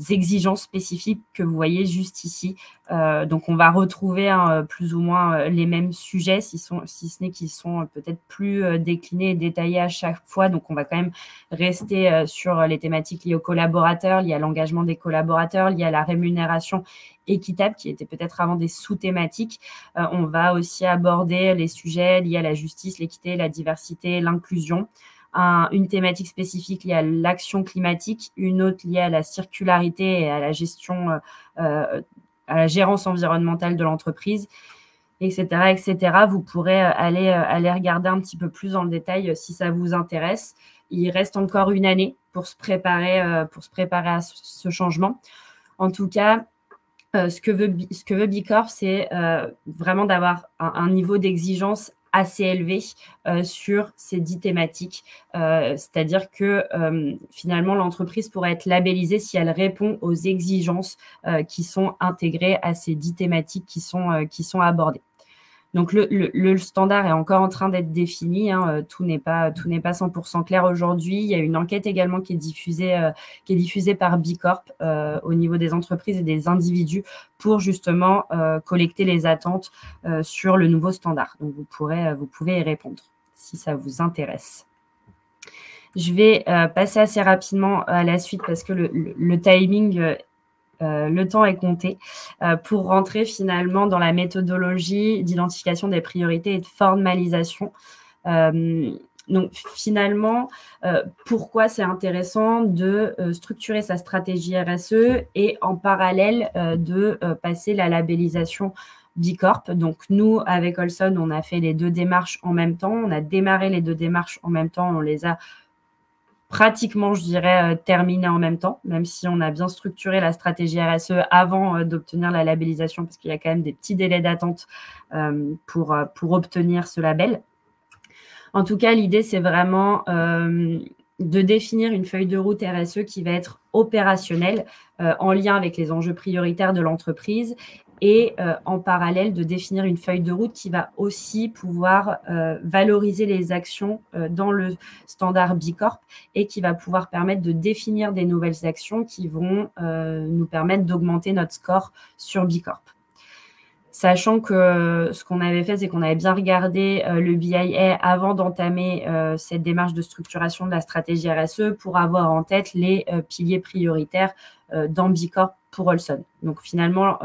exigences spécifiques que vous voyez juste ici. Donc, on va retrouver plus ou moins les mêmes sujets, si ce n'est qu'ils sont peut-être plus déclinés et détaillés à chaque fois. Donc, on va quand même rester sur les thématiques liées aux collaborateurs, liées à l'engagement des collaborateurs, liées à la rémunération équitable, qui était peut-être avant des sous-thématiques. On va aussi aborder les sujets liés à la justice, l'équité, la diversité, l'inclusion. Une thématique spécifique liée à l'action climatique, une autre liée à la circularité et à la gestion, à la gérance environnementale de l'entreprise, etc., etc. Vous pourrez aller regarder un petit peu plus dans le détail si ça vous intéresse. Il reste encore une année pour se préparer à ce changement. En tout cas, ce que veut Bicorp, c'est vraiment d'avoir un niveau d'exigence assez élevé sur ces 10 thématiques. C'est-à-dire que finalement, l'entreprise pourrait être labellisée si elle répond aux exigences qui sont intégrées à ces 10 thématiques qui sont abordées. Donc, le standard est encore en train d'être défini. Tout n'est pas 100% clair aujourd'hui. Il y a une enquête également qui est diffusée par Bicorp au niveau des entreprises et des individus pour justement collecter les attentes sur le nouveau standard. Donc, vous pouvez y répondre si ça vous intéresse. Je vais passer assez rapidement à la suite parce que le timing le temps est compté pour rentrer finalement dans la méthodologie d'identification des priorités et de formalisation. Donc finalement, pourquoi c'est intéressant de structurer sa stratégie RSE et en parallèle de passer la labellisation Bicorp. Donc nous, avec Olson, on a fait les 2 démarches en même temps. On a démarré les 2 démarches en même temps. On les a pratiquement, je dirais, terminé en même temps, même si on a bien structuré la stratégie RSE avant d'obtenir la labellisation, parce qu'il y a quand même des petits délais d'attente pour obtenir ce label. En tout cas, l'idée, c'est vraiment de définir une feuille de route RSE qui va être opérationnelle en lien avec les enjeux prioritaires de l'entreprise et en parallèle de définir une feuille de route qui va aussi pouvoir valoriser les actions dans le standard Bicorp et qui va pouvoir permettre de définir des nouvelles actions qui vont nous permettre d'augmenter notre score sur Bicorp. Sachant que ce qu'on avait fait, c'est qu'on avait bien regardé le BIA avant d'entamer cette démarche de structuration de la stratégie RSE pour avoir en tête les piliers prioritaires dans Bicorp pour Olson. Donc finalement,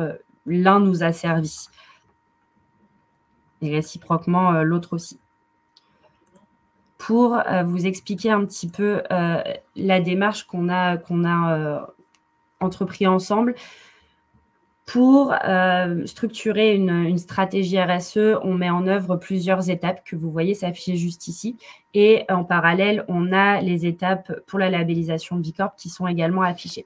l'un nous a servi. Et réciproquement, l'autre aussi. Pour vous expliquer un petit peu la démarche qu'on a entrepris ensemble, pour structurer une stratégie RSE, on met en œuvre plusieurs étapes que vous voyez s'afficher juste ici. Et en parallèle, on a les étapes pour la labellisation Bicorp qui sont également affichées.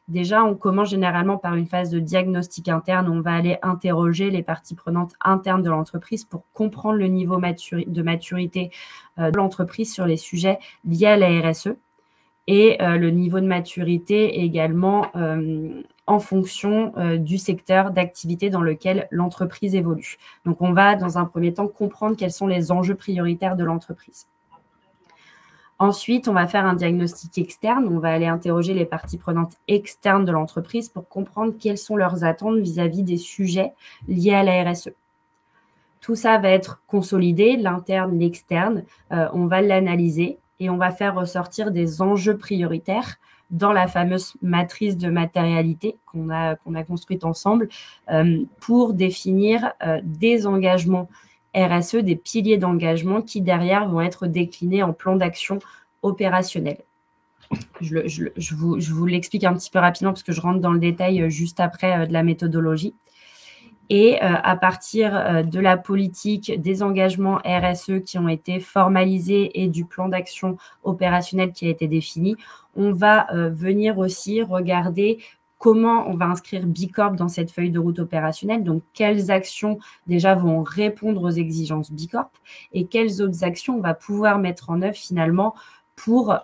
Déjà, on commence généralement par une phase de diagnostic interne où on va aller interroger les parties prenantes internes de l'entreprise pour comprendre le niveau de maturité de l'entreprise sur les sujets liés à la RSE et le niveau de maturité également en fonction du secteur d'activité dans lequel l'entreprise évolue. Donc, on va, dans un premier temps, comprendre quels sont les enjeux prioritaires de l'entreprise. Ensuite, on va faire un diagnostic externe. On va aller interroger les parties prenantes externes de l'entreprise pour comprendre quelles sont leurs attentes vis-à-vis des sujets liés à la RSE. Tout ça va être consolidé, l'interne, l'externe. On va l'analyser et on va faire ressortir des enjeux prioritaires dans la fameuse matrice de matérialité qu'on a construite ensemble pour définir des engagements RSE, des piliers d'engagement qui derrière vont être déclinés en plan d'action opérationnel. Je vous l'explique un petit peu rapidement parce que je rentre dans le détail juste après de la méthodologie. Et à partir de la politique, des engagements RSE qui ont été formalisés et du plan d'action opérationnel qui a été défini, on va venir aussi regarder comment on va inscrire Bicorp dans cette feuille de route opérationnelle, donc quelles actions déjà vont répondre aux exigences Bicorp et quelles autres actions on va pouvoir mettre en œuvre finalement pour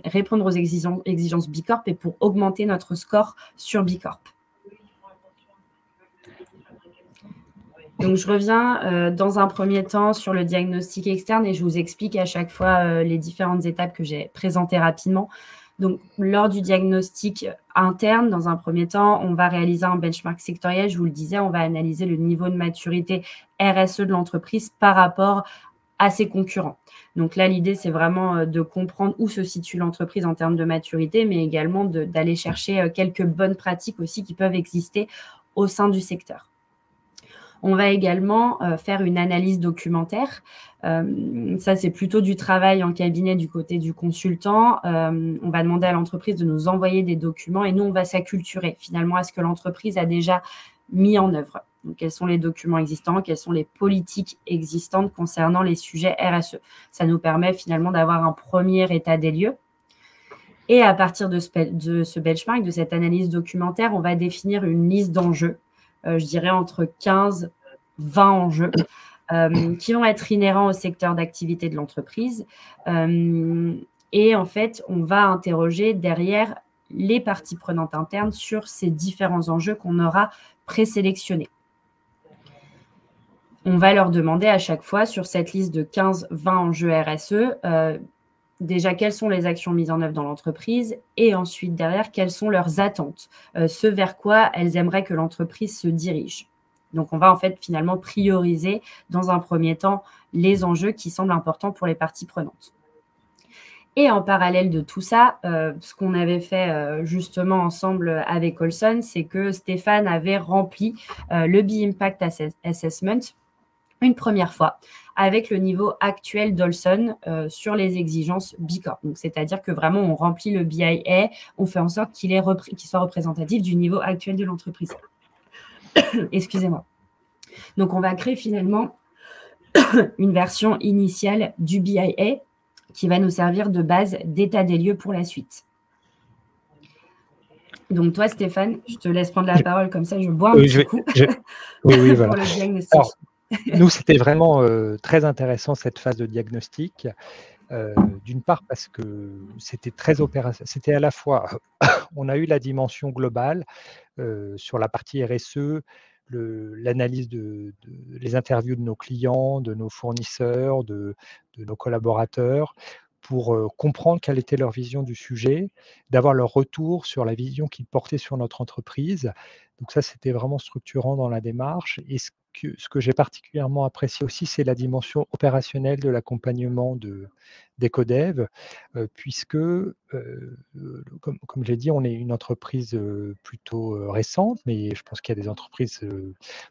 répondre aux exigences Bicorp et pour augmenter notre score sur Bicorp. Donc, je reviens dans un premier temps sur le diagnostic externe et je vous explique à chaque fois les différentes étapes que j'ai présentées rapidement. Donc, lors du diagnostic interne, dans un premier temps, on va réaliser un benchmark sectoriel. Je vous le disais, on va analyser le niveau de maturité RSE de l'entreprise par rapport à ses concurrents. Donc là, l'idée, c'est vraiment de comprendre où se situe l'entreprise en termes de maturité, mais également d'aller chercher quelques bonnes pratiques aussi qui peuvent exister au sein du secteur. On va également faire une analyse documentaire. Ça, c'est plutôt du travail en cabinet du côté du consultant. On va demander à l'entreprise de nous envoyer des documents et nous, on va s'acculturer finalement à ce que l'entreprise a déjà mis en œuvre. Donc, quels sont les documents existants, quelles sont les politiques existantes concernant les sujets RSE. Ça nous permet finalement d'avoir un premier état des lieux. Et à partir de ce benchmark, de cette analyse documentaire, on va définir une liste d'enjeux. Je dirais entre 15, 20 enjeux qui vont être inhérents au secteur d'activité de l'entreprise. Et en fait, on va interroger derrière les parties prenantes internes sur ces différents enjeux qu'on aura présélectionnés. On va leur demander à chaque fois sur cette liste de 15-20 enjeux RSE, déjà, quelles sont les actions mises en œuvre dans l'entreprise et ensuite, derrière, quelles sont leurs attentes, ce vers quoi elles aimeraient que l'entreprise se dirige. Donc, on va en fait finalement prioriser dans un premier temps les enjeux qui semblent importants pour les parties prenantes. Et en parallèle de tout ça, ce qu'on avait fait justement ensemble avec Olson, c'est que Stéphane avait rempli le B-Impact Assessment une première fois avec le niveau actuel d'Olson sur les exigences Bicorp. Donc, c'est-à-dire que vraiment, on remplit le BIA, on fait en sorte qu'il soit représentatif du niveau actuel de l'entreprise. Excusez-moi. Donc, on va créer finalement une version initiale du BIA qui va nous servir de base d'état des lieux pour la suite. Donc, toi, Stéphane, je te laisse prendre la parole, comme ça, je bois un petit coup oui, voilà. pour le diagnostic. Alors, nous, c'était vraiment très intéressant cette phase de diagnostic. D'une part parce que c'était très opérationnel, c'était à la fois, on a eu la dimension globale sur la partie RSE, l'analyse les interviews de nos clients, de nos fournisseurs, de nos collaborateurs, pour comprendre quelle était leur vision du sujet, d'avoir leur retour sur la vision qu'ils portaient sur notre entreprise. Donc ça, c'était vraiment structurant dans la démarche. Et ce que j'ai particulièrement apprécié aussi, c'est la dimension opérationnelle de l'accompagnement d'Ecodev, puisque, comme j'ai dit, on est une entreprise plutôt récente, mais je pense qu'il y a des entreprises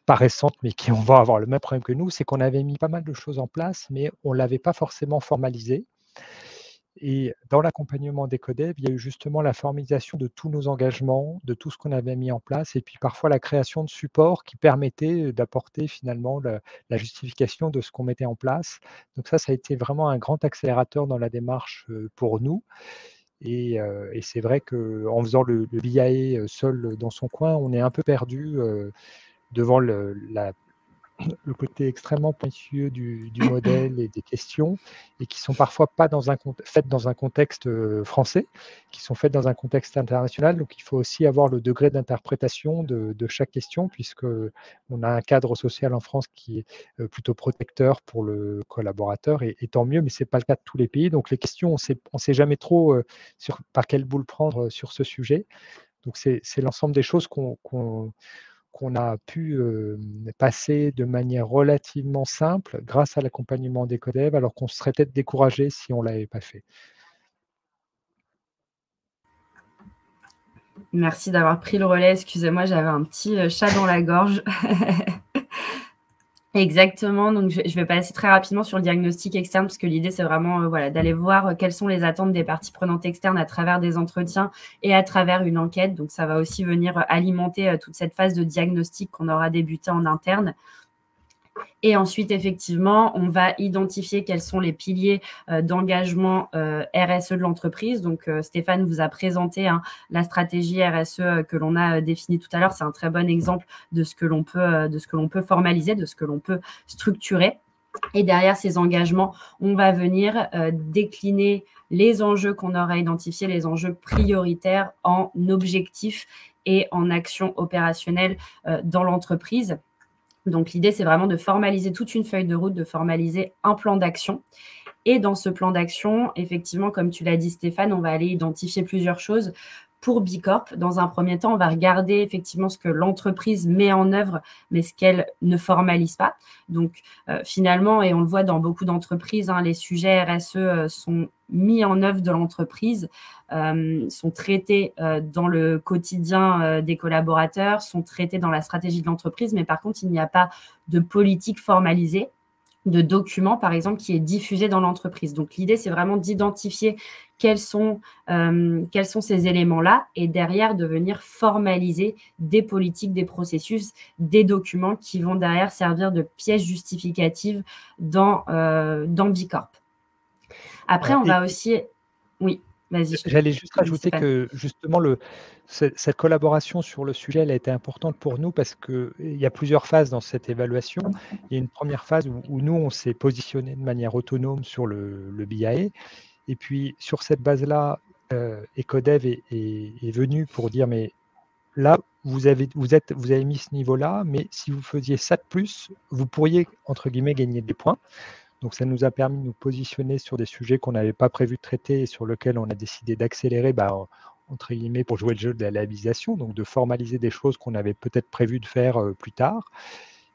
pas récentes, mais qui vont avoir le même problème que nous, c'est qu'on avait mis pas mal de choses en place, mais on ne l'avait pas forcément formalisé. Et dans l'accompagnement d'Ecodev, il y a eu justement la formalisation de tous nos engagements, de tout ce qu'on avait mis en place, et puis parfois la création de supports qui permettaient d'apporter finalement la justification de ce qu'on mettait en place. Donc ça a été vraiment un grand accélérateur dans la démarche pour nous. Et c'est vrai qu'en faisant le BIA seul dans son coin, on est un peu perdu devant le côté extrêmement pointilleux du modèle et des questions, et qui sont parfois pas faites dans un contexte français, qui sont faites dans un contexte international. Donc il faut aussi avoir le degré d'interprétation de chaque question, puisque on a un cadre social en France qui est plutôt protecteur pour le collaborateur, et tant mieux, mais c'est pas le cas de tous les pays. Donc les questions, on sait jamais trop par quelle boule prendre sur ce sujet. Donc c'est l'ensemble des choses qu'on a pu passer de manière relativement simple grâce à l'accompagnement des codev, alors qu'on serait peut-être découragé si on ne l'avait pas fait. Merci d'avoir pris le relais. Excusez-moi, j'avais un petit chat dans la gorge. Exactement, donc je vais passer très rapidement sur le diagnostic externe, parce que l'idée, c'est vraiment voilà, d'aller voir quelles sont les attentes des parties prenantes externes à travers des entretiens et à travers une enquête. Donc, ça va aussi venir alimenter toute cette phase de diagnostic qu'on aura débuté en interne. Et ensuite, effectivement, on va identifier quels sont les piliers d'engagement RSE de l'entreprise. Donc, Stéphane vous a présenté la stratégie RSE que l'on a définie tout à l'heure. C'est un très bon exemple de ce que l'on peut formaliser, de ce que l'on peut structurer. Et derrière ces engagements, on va venir décliner les enjeux qu'on aura identifiés, les enjeux prioritaires en objectifs et en actions opérationnelles dans l'entreprise. Donc, l'idée, c'est vraiment de formaliser toute une feuille de route, de formaliser un plan d'action. Et dans ce plan d'action, effectivement, comme tu l'as dit, Stéphane, on va aller identifier plusieurs choses. Pour Bicorp, dans un premier temps, on va regarder effectivement ce que l'entreprise met en œuvre, mais ce qu'elle ne formalise pas. Donc, finalement, et on le voit dans beaucoup d'entreprises, les sujets RSE sont mis en œuvre de l'entreprise, sont traités dans le quotidien des collaborateurs, sont traités dans la stratégie de l'entreprise, mais par contre, il n'y a pas de politique formalisée, de documents, par exemple, qui est diffusé dans l'entreprise. Donc, l'idée, c'est vraiment d'identifier quels sont ces éléments-là, et derrière, de venir formaliser des politiques, des processus, des documents qui vont derrière servir de pièces justificatives dans Bicorp. Après, on va aussi… Oui, vas-y. J'allais juste rajouter que justement, cette collaboration sur le sujet, elle a été importante pour nous parce qu'il y a plusieurs phases dans cette évaluation. Il y a une première phase où nous, on s'est positionné de manière autonome sur le BIAE. Et puis, sur cette base-là, Ecodev est venu pour dire, mais là, vous avez mis ce niveau-là, mais si vous faisiez ça de plus, vous pourriez, entre guillemets, gagner des points. Donc, ça nous a permis de nous positionner sur des sujets qu'on n'avait pas prévu de traiter et sur lesquels on a décidé d'accélérer, entre guillemets, pour jouer le jeu de la labellisation, donc de formaliser des choses qu'on avait peut-être prévu de faire plus tard.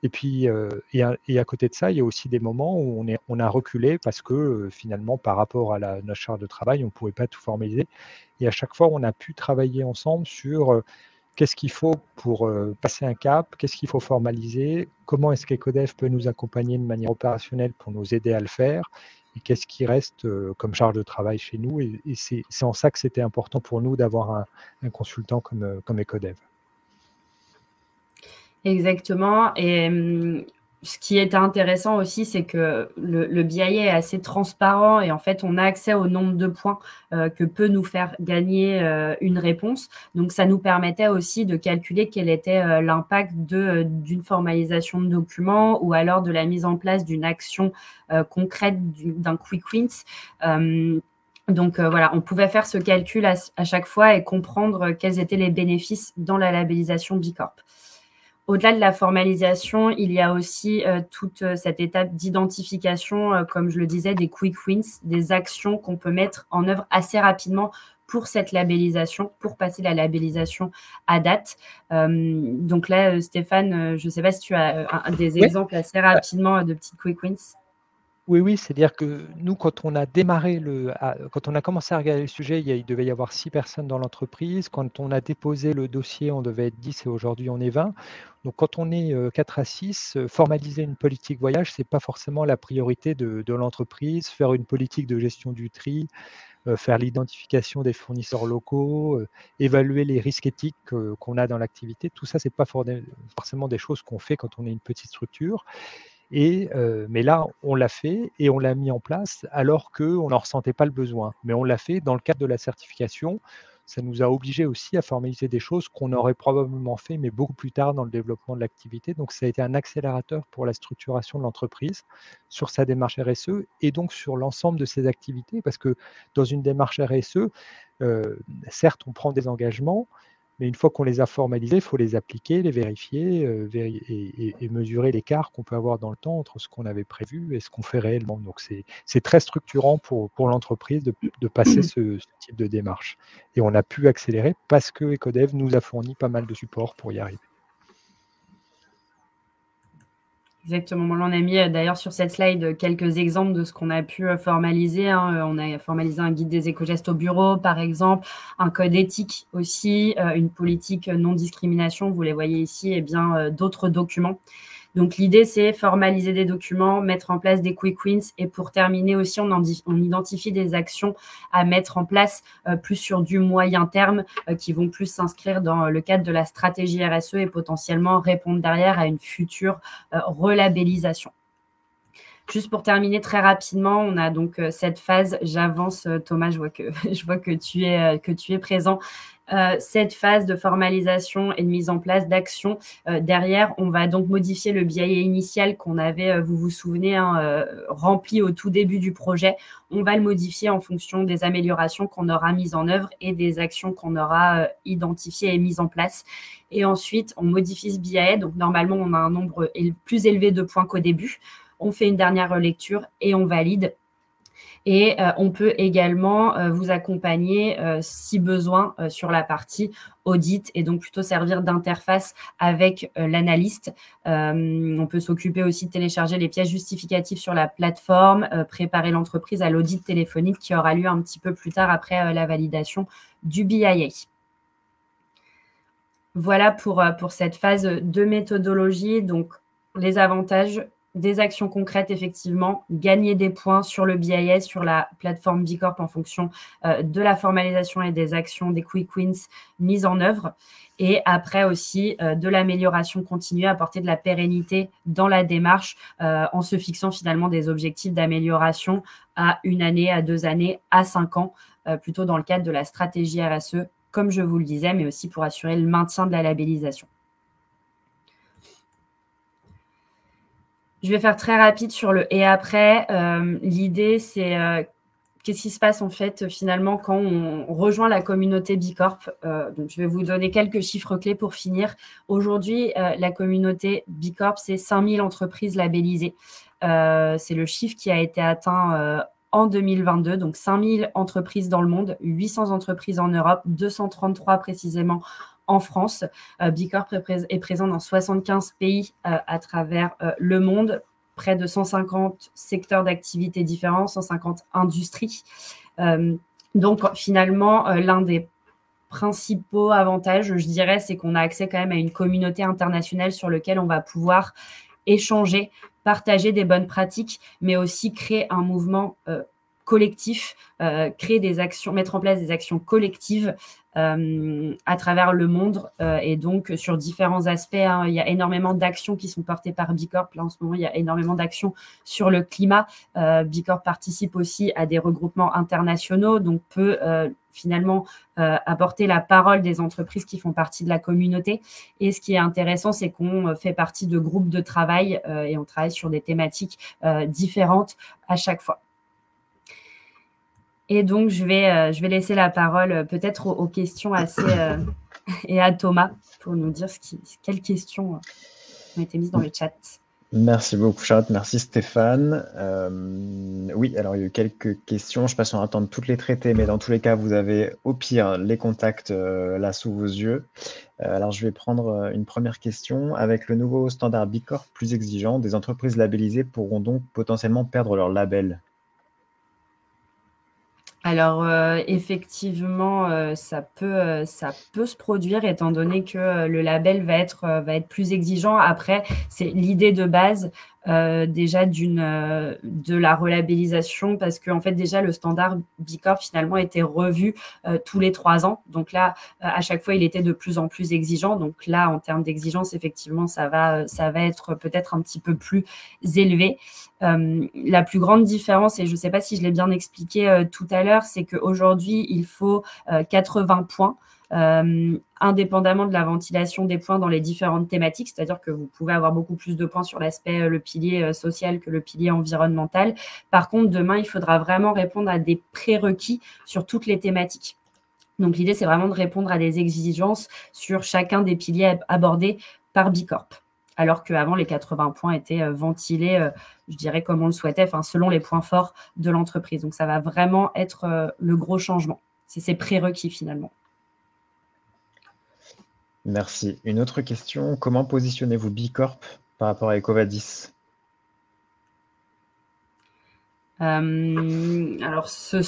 Et puis, et à côté de ça, il y a aussi des moments où on a reculé parce que finalement, par rapport à notre charge de travail, on ne pouvait pas tout formaliser. Et à chaque fois, on a pu travailler ensemble sur qu'est-ce qu'il faut pour passer un cap, qu'est-ce qu'il faut formaliser, comment est-ce qu'Ecodev peut nous accompagner de manière opérationnelle pour nous aider à le faire, et qu'est-ce qui reste comme charge de travail chez nous. Et c'est en ça que c'était important pour nous d'avoir un consultant comme Ecodev. Exactement. Et ce qui est intéressant aussi, c'est que le BIA est assez transparent, et en fait, on a accès au nombre de points que peut nous faire gagner une réponse. Donc, ça nous permettait aussi de calculer quel était l'impact d'une formalisation de documents, ou alors de la mise en place d'une action concrète, d'un quick wins. Donc, voilà, on pouvait faire ce calcul à chaque fois et comprendre quels étaient les bénéfices dans la labellisation Bicorp. Au-delà de la formalisation, il y a aussi toute cette étape d'identification, comme je le disais, des quick wins, des actions qu'on peut mettre en œuvre assez rapidement pour cette labellisation, pour passer la labellisation à date. Donc là, Stéphane, je ne sais pas si tu as des exemples assez rapidement de petites quick wins. Oui, c'est-à-dire que nous, quand on a quand on a commencé à regarder le sujet, il devait y avoir 6 personnes dans l'entreprise. Quand on a déposé le dossier, on devait être 10 et aujourd'hui on est 20. Donc quand on est 4 à 6, formaliser une politique voyage, ce n'est pas forcément la priorité de l'entreprise. Faire une politique de gestion du tri, faire l'identification des fournisseurs locaux, évaluer les risques éthiques qu'on a dans l'activité, tout ça, ce n'est pas forcément des choses qu'on fait quand on est une petite structure. Mais là, on l'a fait et on l'a mis en place alors qu'on n'en ressentait pas le besoin. Mais on l'a fait dans le cadre de la certification. ça nous a obligés aussi à formaliser des choses qu'on aurait probablement fait, mais beaucoup plus tard dans le développement de l'activité. Donc, ça a été un accélérateur pour la structuration de l'entreprise sur sa démarche RSE et donc sur l'ensemble de ses activités, parce que dans une démarche RSE, certes, on prend des engagements, mais une fois qu'on les a formalisés, il faut les appliquer, les vérifier et mesurer l'écart qu'on peut avoir dans le temps entre ce qu'on avait prévu et ce qu'on fait réellement. Donc, c'est très structurant pour l'entreprise de passer ce type de démarche. Et on a pu accélérer parce que Ecodev nous a fourni pas mal de support pour y arriver. Exactement. On a mis d'ailleurs sur cette slide quelques exemples de ce qu'on a pu formaliser. On a formalisé un guide des éco-gestes au bureau, par exemple, un code éthique aussi, une politique non-discrimination, vous les voyez ici, et bien d'autres documents. Donc, l'idée, c'est formaliser des documents, mettre en place des quick wins et pour terminer aussi, on identifie des actions à mettre en place plus sur du moyen terme qui vont plus s'inscrire dans le cadre de la stratégie RSE et potentiellement répondre derrière à une future relabellisation. Juste pour terminer très rapidement, on a donc cette phase, j'avance Thomas, je vois que tu es présent. Cette phase de formalisation et de mise en place d'actions. Derrière, on va donc modifier le BIA initial qu'on avait, vous vous souvenez, rempli au tout début du projet. On va le modifier en fonction des améliorations qu'on aura mises en œuvre et des actions qu'on aura identifiées et mises en place. Et ensuite, on modifie ce BIA. Donc, normalement, on a un nombre plus élevé de points qu'au début. On fait une dernière lecture et on valide. Et on peut également vous accompagner, si besoin, sur la partie audit et donc plutôt servir d'interface avec l'analyste. On peut s'occuper aussi de télécharger les pièces justificatives sur la plateforme, préparer l'entreprise à l'audit téléphonique qui aura lieu un petit peu plus tard après la validation du BIA. Voilà pour cette phase de méthodologie. Donc, les avantages, des actions concrètes, effectivement, gagner des points sur le BIS, sur la plateforme Bicorp en fonction de la formalisation et des actions, des quick wins mises en œuvre. Et après aussi, de l'amélioration continue, apporter de la pérennité dans la démarche en se fixant finalement des objectifs d'amélioration à 1 année, à 2 années, à 5 ans, plutôt dans le cadre de la stratégie RSE, comme je vous le disais, mais aussi pour assurer le maintien de la labellisation. Je vais faire très rapide sur le « et après ». L'idée, c'est qu'est-ce qui se passe en fait finalement quand on rejoint la communauté Bicorp. Donc, je vais vous donner quelques chiffres clés pour finir. Aujourd'hui, la communauté Bicorp, c'est 5000 entreprises labellisées. C'est le chiffre qui a été atteint en 2022. Donc, 5000 entreprises dans le monde, 800 entreprises en Europe, 233 précisément en France. Bicorp est présent dans 75 pays à travers le monde, près de 150 secteurs d'activité différents, 150 industries. Donc, finalement, l'un des principaux avantages, je dirais, c'est qu'on a accès quand même à une communauté internationale sur laquelle on va pouvoir échanger, partager des bonnes pratiques, mais aussi créer un mouvement collectif, créer des actions, mettre en place des actions collectives à travers le monde et donc sur différents aspects. Il y a énormément d'actions qui sont portées par Bicorp. Là, en ce moment, il y a énormément d'actions sur le climat. Bicorp participe aussi à des regroupements internationaux, donc peut finalement apporter la parole des entreprises qui font partie de la communauté. Et ce qui est intéressant, c'est qu'on fait partie de groupes de travail et on travaille sur des thématiques différentes à chaque fois. Et donc, je vais laisser la parole peut-être aux questions assez et à Thomas pour nous dire quelles questions ont été mises dans le chat. Merci beaucoup, Charlotte. Merci, Stéphane. Oui, alors il y a eu quelques questions. Je ne sais pas si on va attendre toutes les traiter, mais dans tous les cas, vous avez au pire les contacts là sous vos yeux. Alors, je vais prendre une première question. Avec le nouveau standard Bicorp plus exigeant, des entreprises labellisées pourront donc potentiellement perdre leur label? Alors, effectivement, ça peut se produire étant donné que le label va être plus exigeant. Après, c'est l'idée de base, déjà de la relabellisation, parce que en fait déjà le standard B Corp finalement était revu tous les 3 ans. Donc là, à chaque fois, il était de plus en plus exigeant. Donc là, en termes d'exigence, effectivement, ça va être peut-être un petit peu plus élevé. La plus grande différence, et je ne sais pas si je l'ai bien expliqué tout à l'heure, c'est qu'aujourd'hui, il faut 80 points. Indépendamment de la ventilation des points dans les différentes thématiques, c'est-à-dire que vous pouvez avoir beaucoup plus de points sur l'aspect, le pilier social que le pilier environnemental. Par contre, demain, il faudra vraiment répondre à des prérequis sur toutes les thématiques. Donc, l'idée, c'est vraiment de répondre à des exigences sur chacun des piliers abordés par B Corp. Alors qu'avant, les 80 points étaient ventilés, je dirais comme on le souhaitait, selon les points forts de l'entreprise. Donc, ça va vraiment être le gros changement. C'est ces prérequis finalement. Merci. Une autre question, comment positionnez-vous B Corp par rapport à EcoVadis? Alors, c'est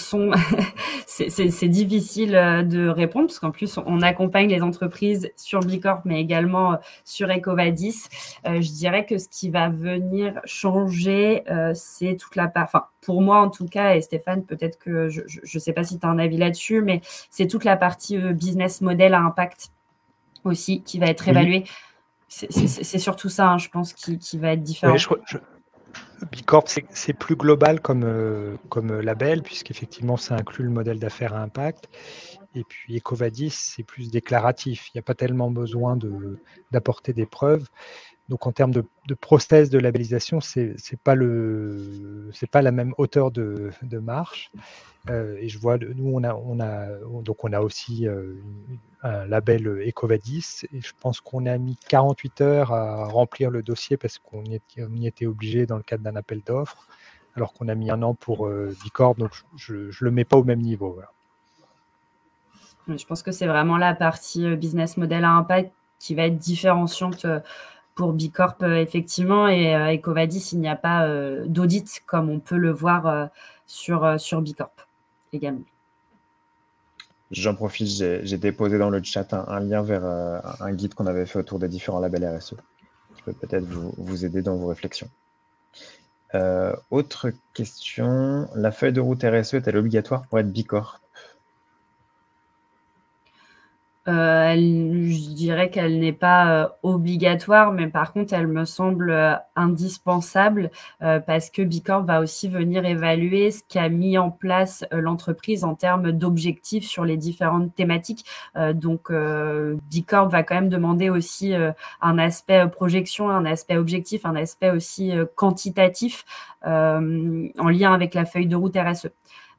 difficile de répondre parce qu'en plus, on accompagne les entreprises sur B Corp, mais également sur EcoVadis. Je dirais que ce qui va venir changer, c'est toute la part, enfin, pour moi en tout cas, et Stéphane, peut-être que je ne sais pas si tu as un avis là-dessus, mais c'est toute la partie business model à impact aussi qui va être évaluée. C'est surtout ça, hein, je pense, qui va être différent. Oui, B Corp, c'est plus global comme label, puisqu'effectivement, ça inclut le modèle d'affaires à impact. Et puis EcoVadis, c'est plus déclaratif. Il n'y a pas tellement besoin d'apporter des preuves. Donc, en termes de process de labellisation, c'est pas la même hauteur de marche. Et je vois, nous, on a aussi un label EcoVadis, et je pense qu'on a mis 48 heures à remplir le dossier parce qu'on y était obligé dans le cadre d'un appel d'offres, alors qu'on a mis 1 an pour B Corp, donc je ne le mets pas au même niveau. Voilà. Je pense que c'est vraiment la partie business model à impact qui va être différenciante pour B Corp, effectivement, et EcoVadis, il n'y a pas d'audit comme on peut le voir sur B Corp également. J'en profite, j'ai déposé dans le chat un lien vers un guide qu'on avait fait autour des différents labels RSE, qui peut peut-être vous aider dans vos réflexions. Autre question, la feuille de route RSE est-elle obligatoire pour être B Corp? Je dirais qu'elle n'est pas obligatoire, mais par contre, elle me semble indispensable parce que B Corp va aussi venir évaluer ce qu'a mis en place l'entreprise en termes d'objectifs sur les différentes thématiques. Donc, B Corp va quand même demander aussi un aspect projection, un aspect objectif, un aspect aussi quantitatif en lien avec la feuille de route RSE.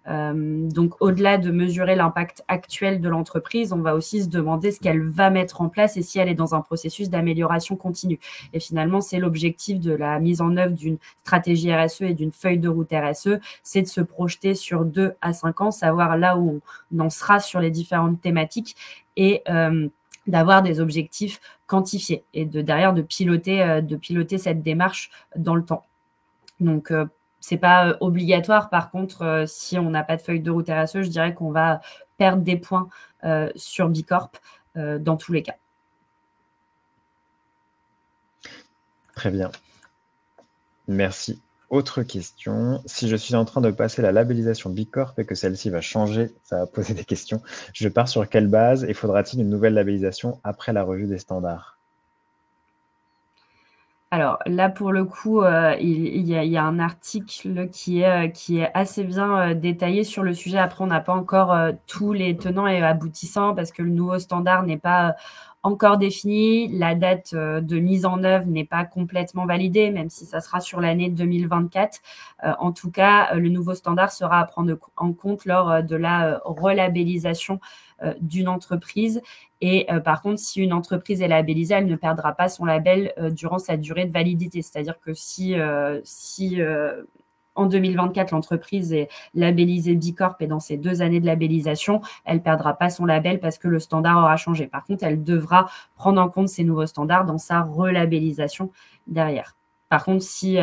Donc, au-delà de mesurer l'impact actuel de l'entreprise, on va aussi se demander ce qu'elle va mettre en place et si elle est dans un processus d'amélioration continue. Et finalement, c'est l'objectif de la mise en œuvre d'une stratégie RSE et d'une feuille de route RSE, c'est de se projeter sur 2 à 5 ans, savoir là où on en sera sur les différentes thématiques et d'avoir des objectifs quantifiés et derrière de piloter cette démarche dans le temps. Donc, c'est pas obligatoire. Par contre, si on n'a pas de feuille de route RSE, je dirais qu'on va perdre des points sur B Corp dans tous les cas. Très bien. Merci. Autre question. Si je suis en train de passer la labellisation B Corp et que celle-ci va changer, ça va poser des questions. Je pars sur quelle base et faudra-t-il une nouvelle labellisation après la revue des standards? Alors là, pour le coup, il y a un article qui est assez bien détaillé sur le sujet. Après, on n'a pas encore tous les tenants et aboutissants parce que le nouveau standard n'est pas encore défini. La date de mise en œuvre n'est pas complètement validée, même si ça sera sur l'année 2024. En tout cas, le nouveau standard sera à prendre en compte lors de la relabellisation d'une entreprise. Et par contre, si une entreprise est labellisée, elle ne perdra pas son label durant sa durée de validité. C'est-à-dire que si en 2024, l'entreprise est labellisée B Corp et dans ces 2 années de labellisation, elle ne perdra pas son label parce que le standard aura changé. Par contre, elle devra prendre en compte ces nouveaux standards dans sa relabellisation derrière. Par contre, si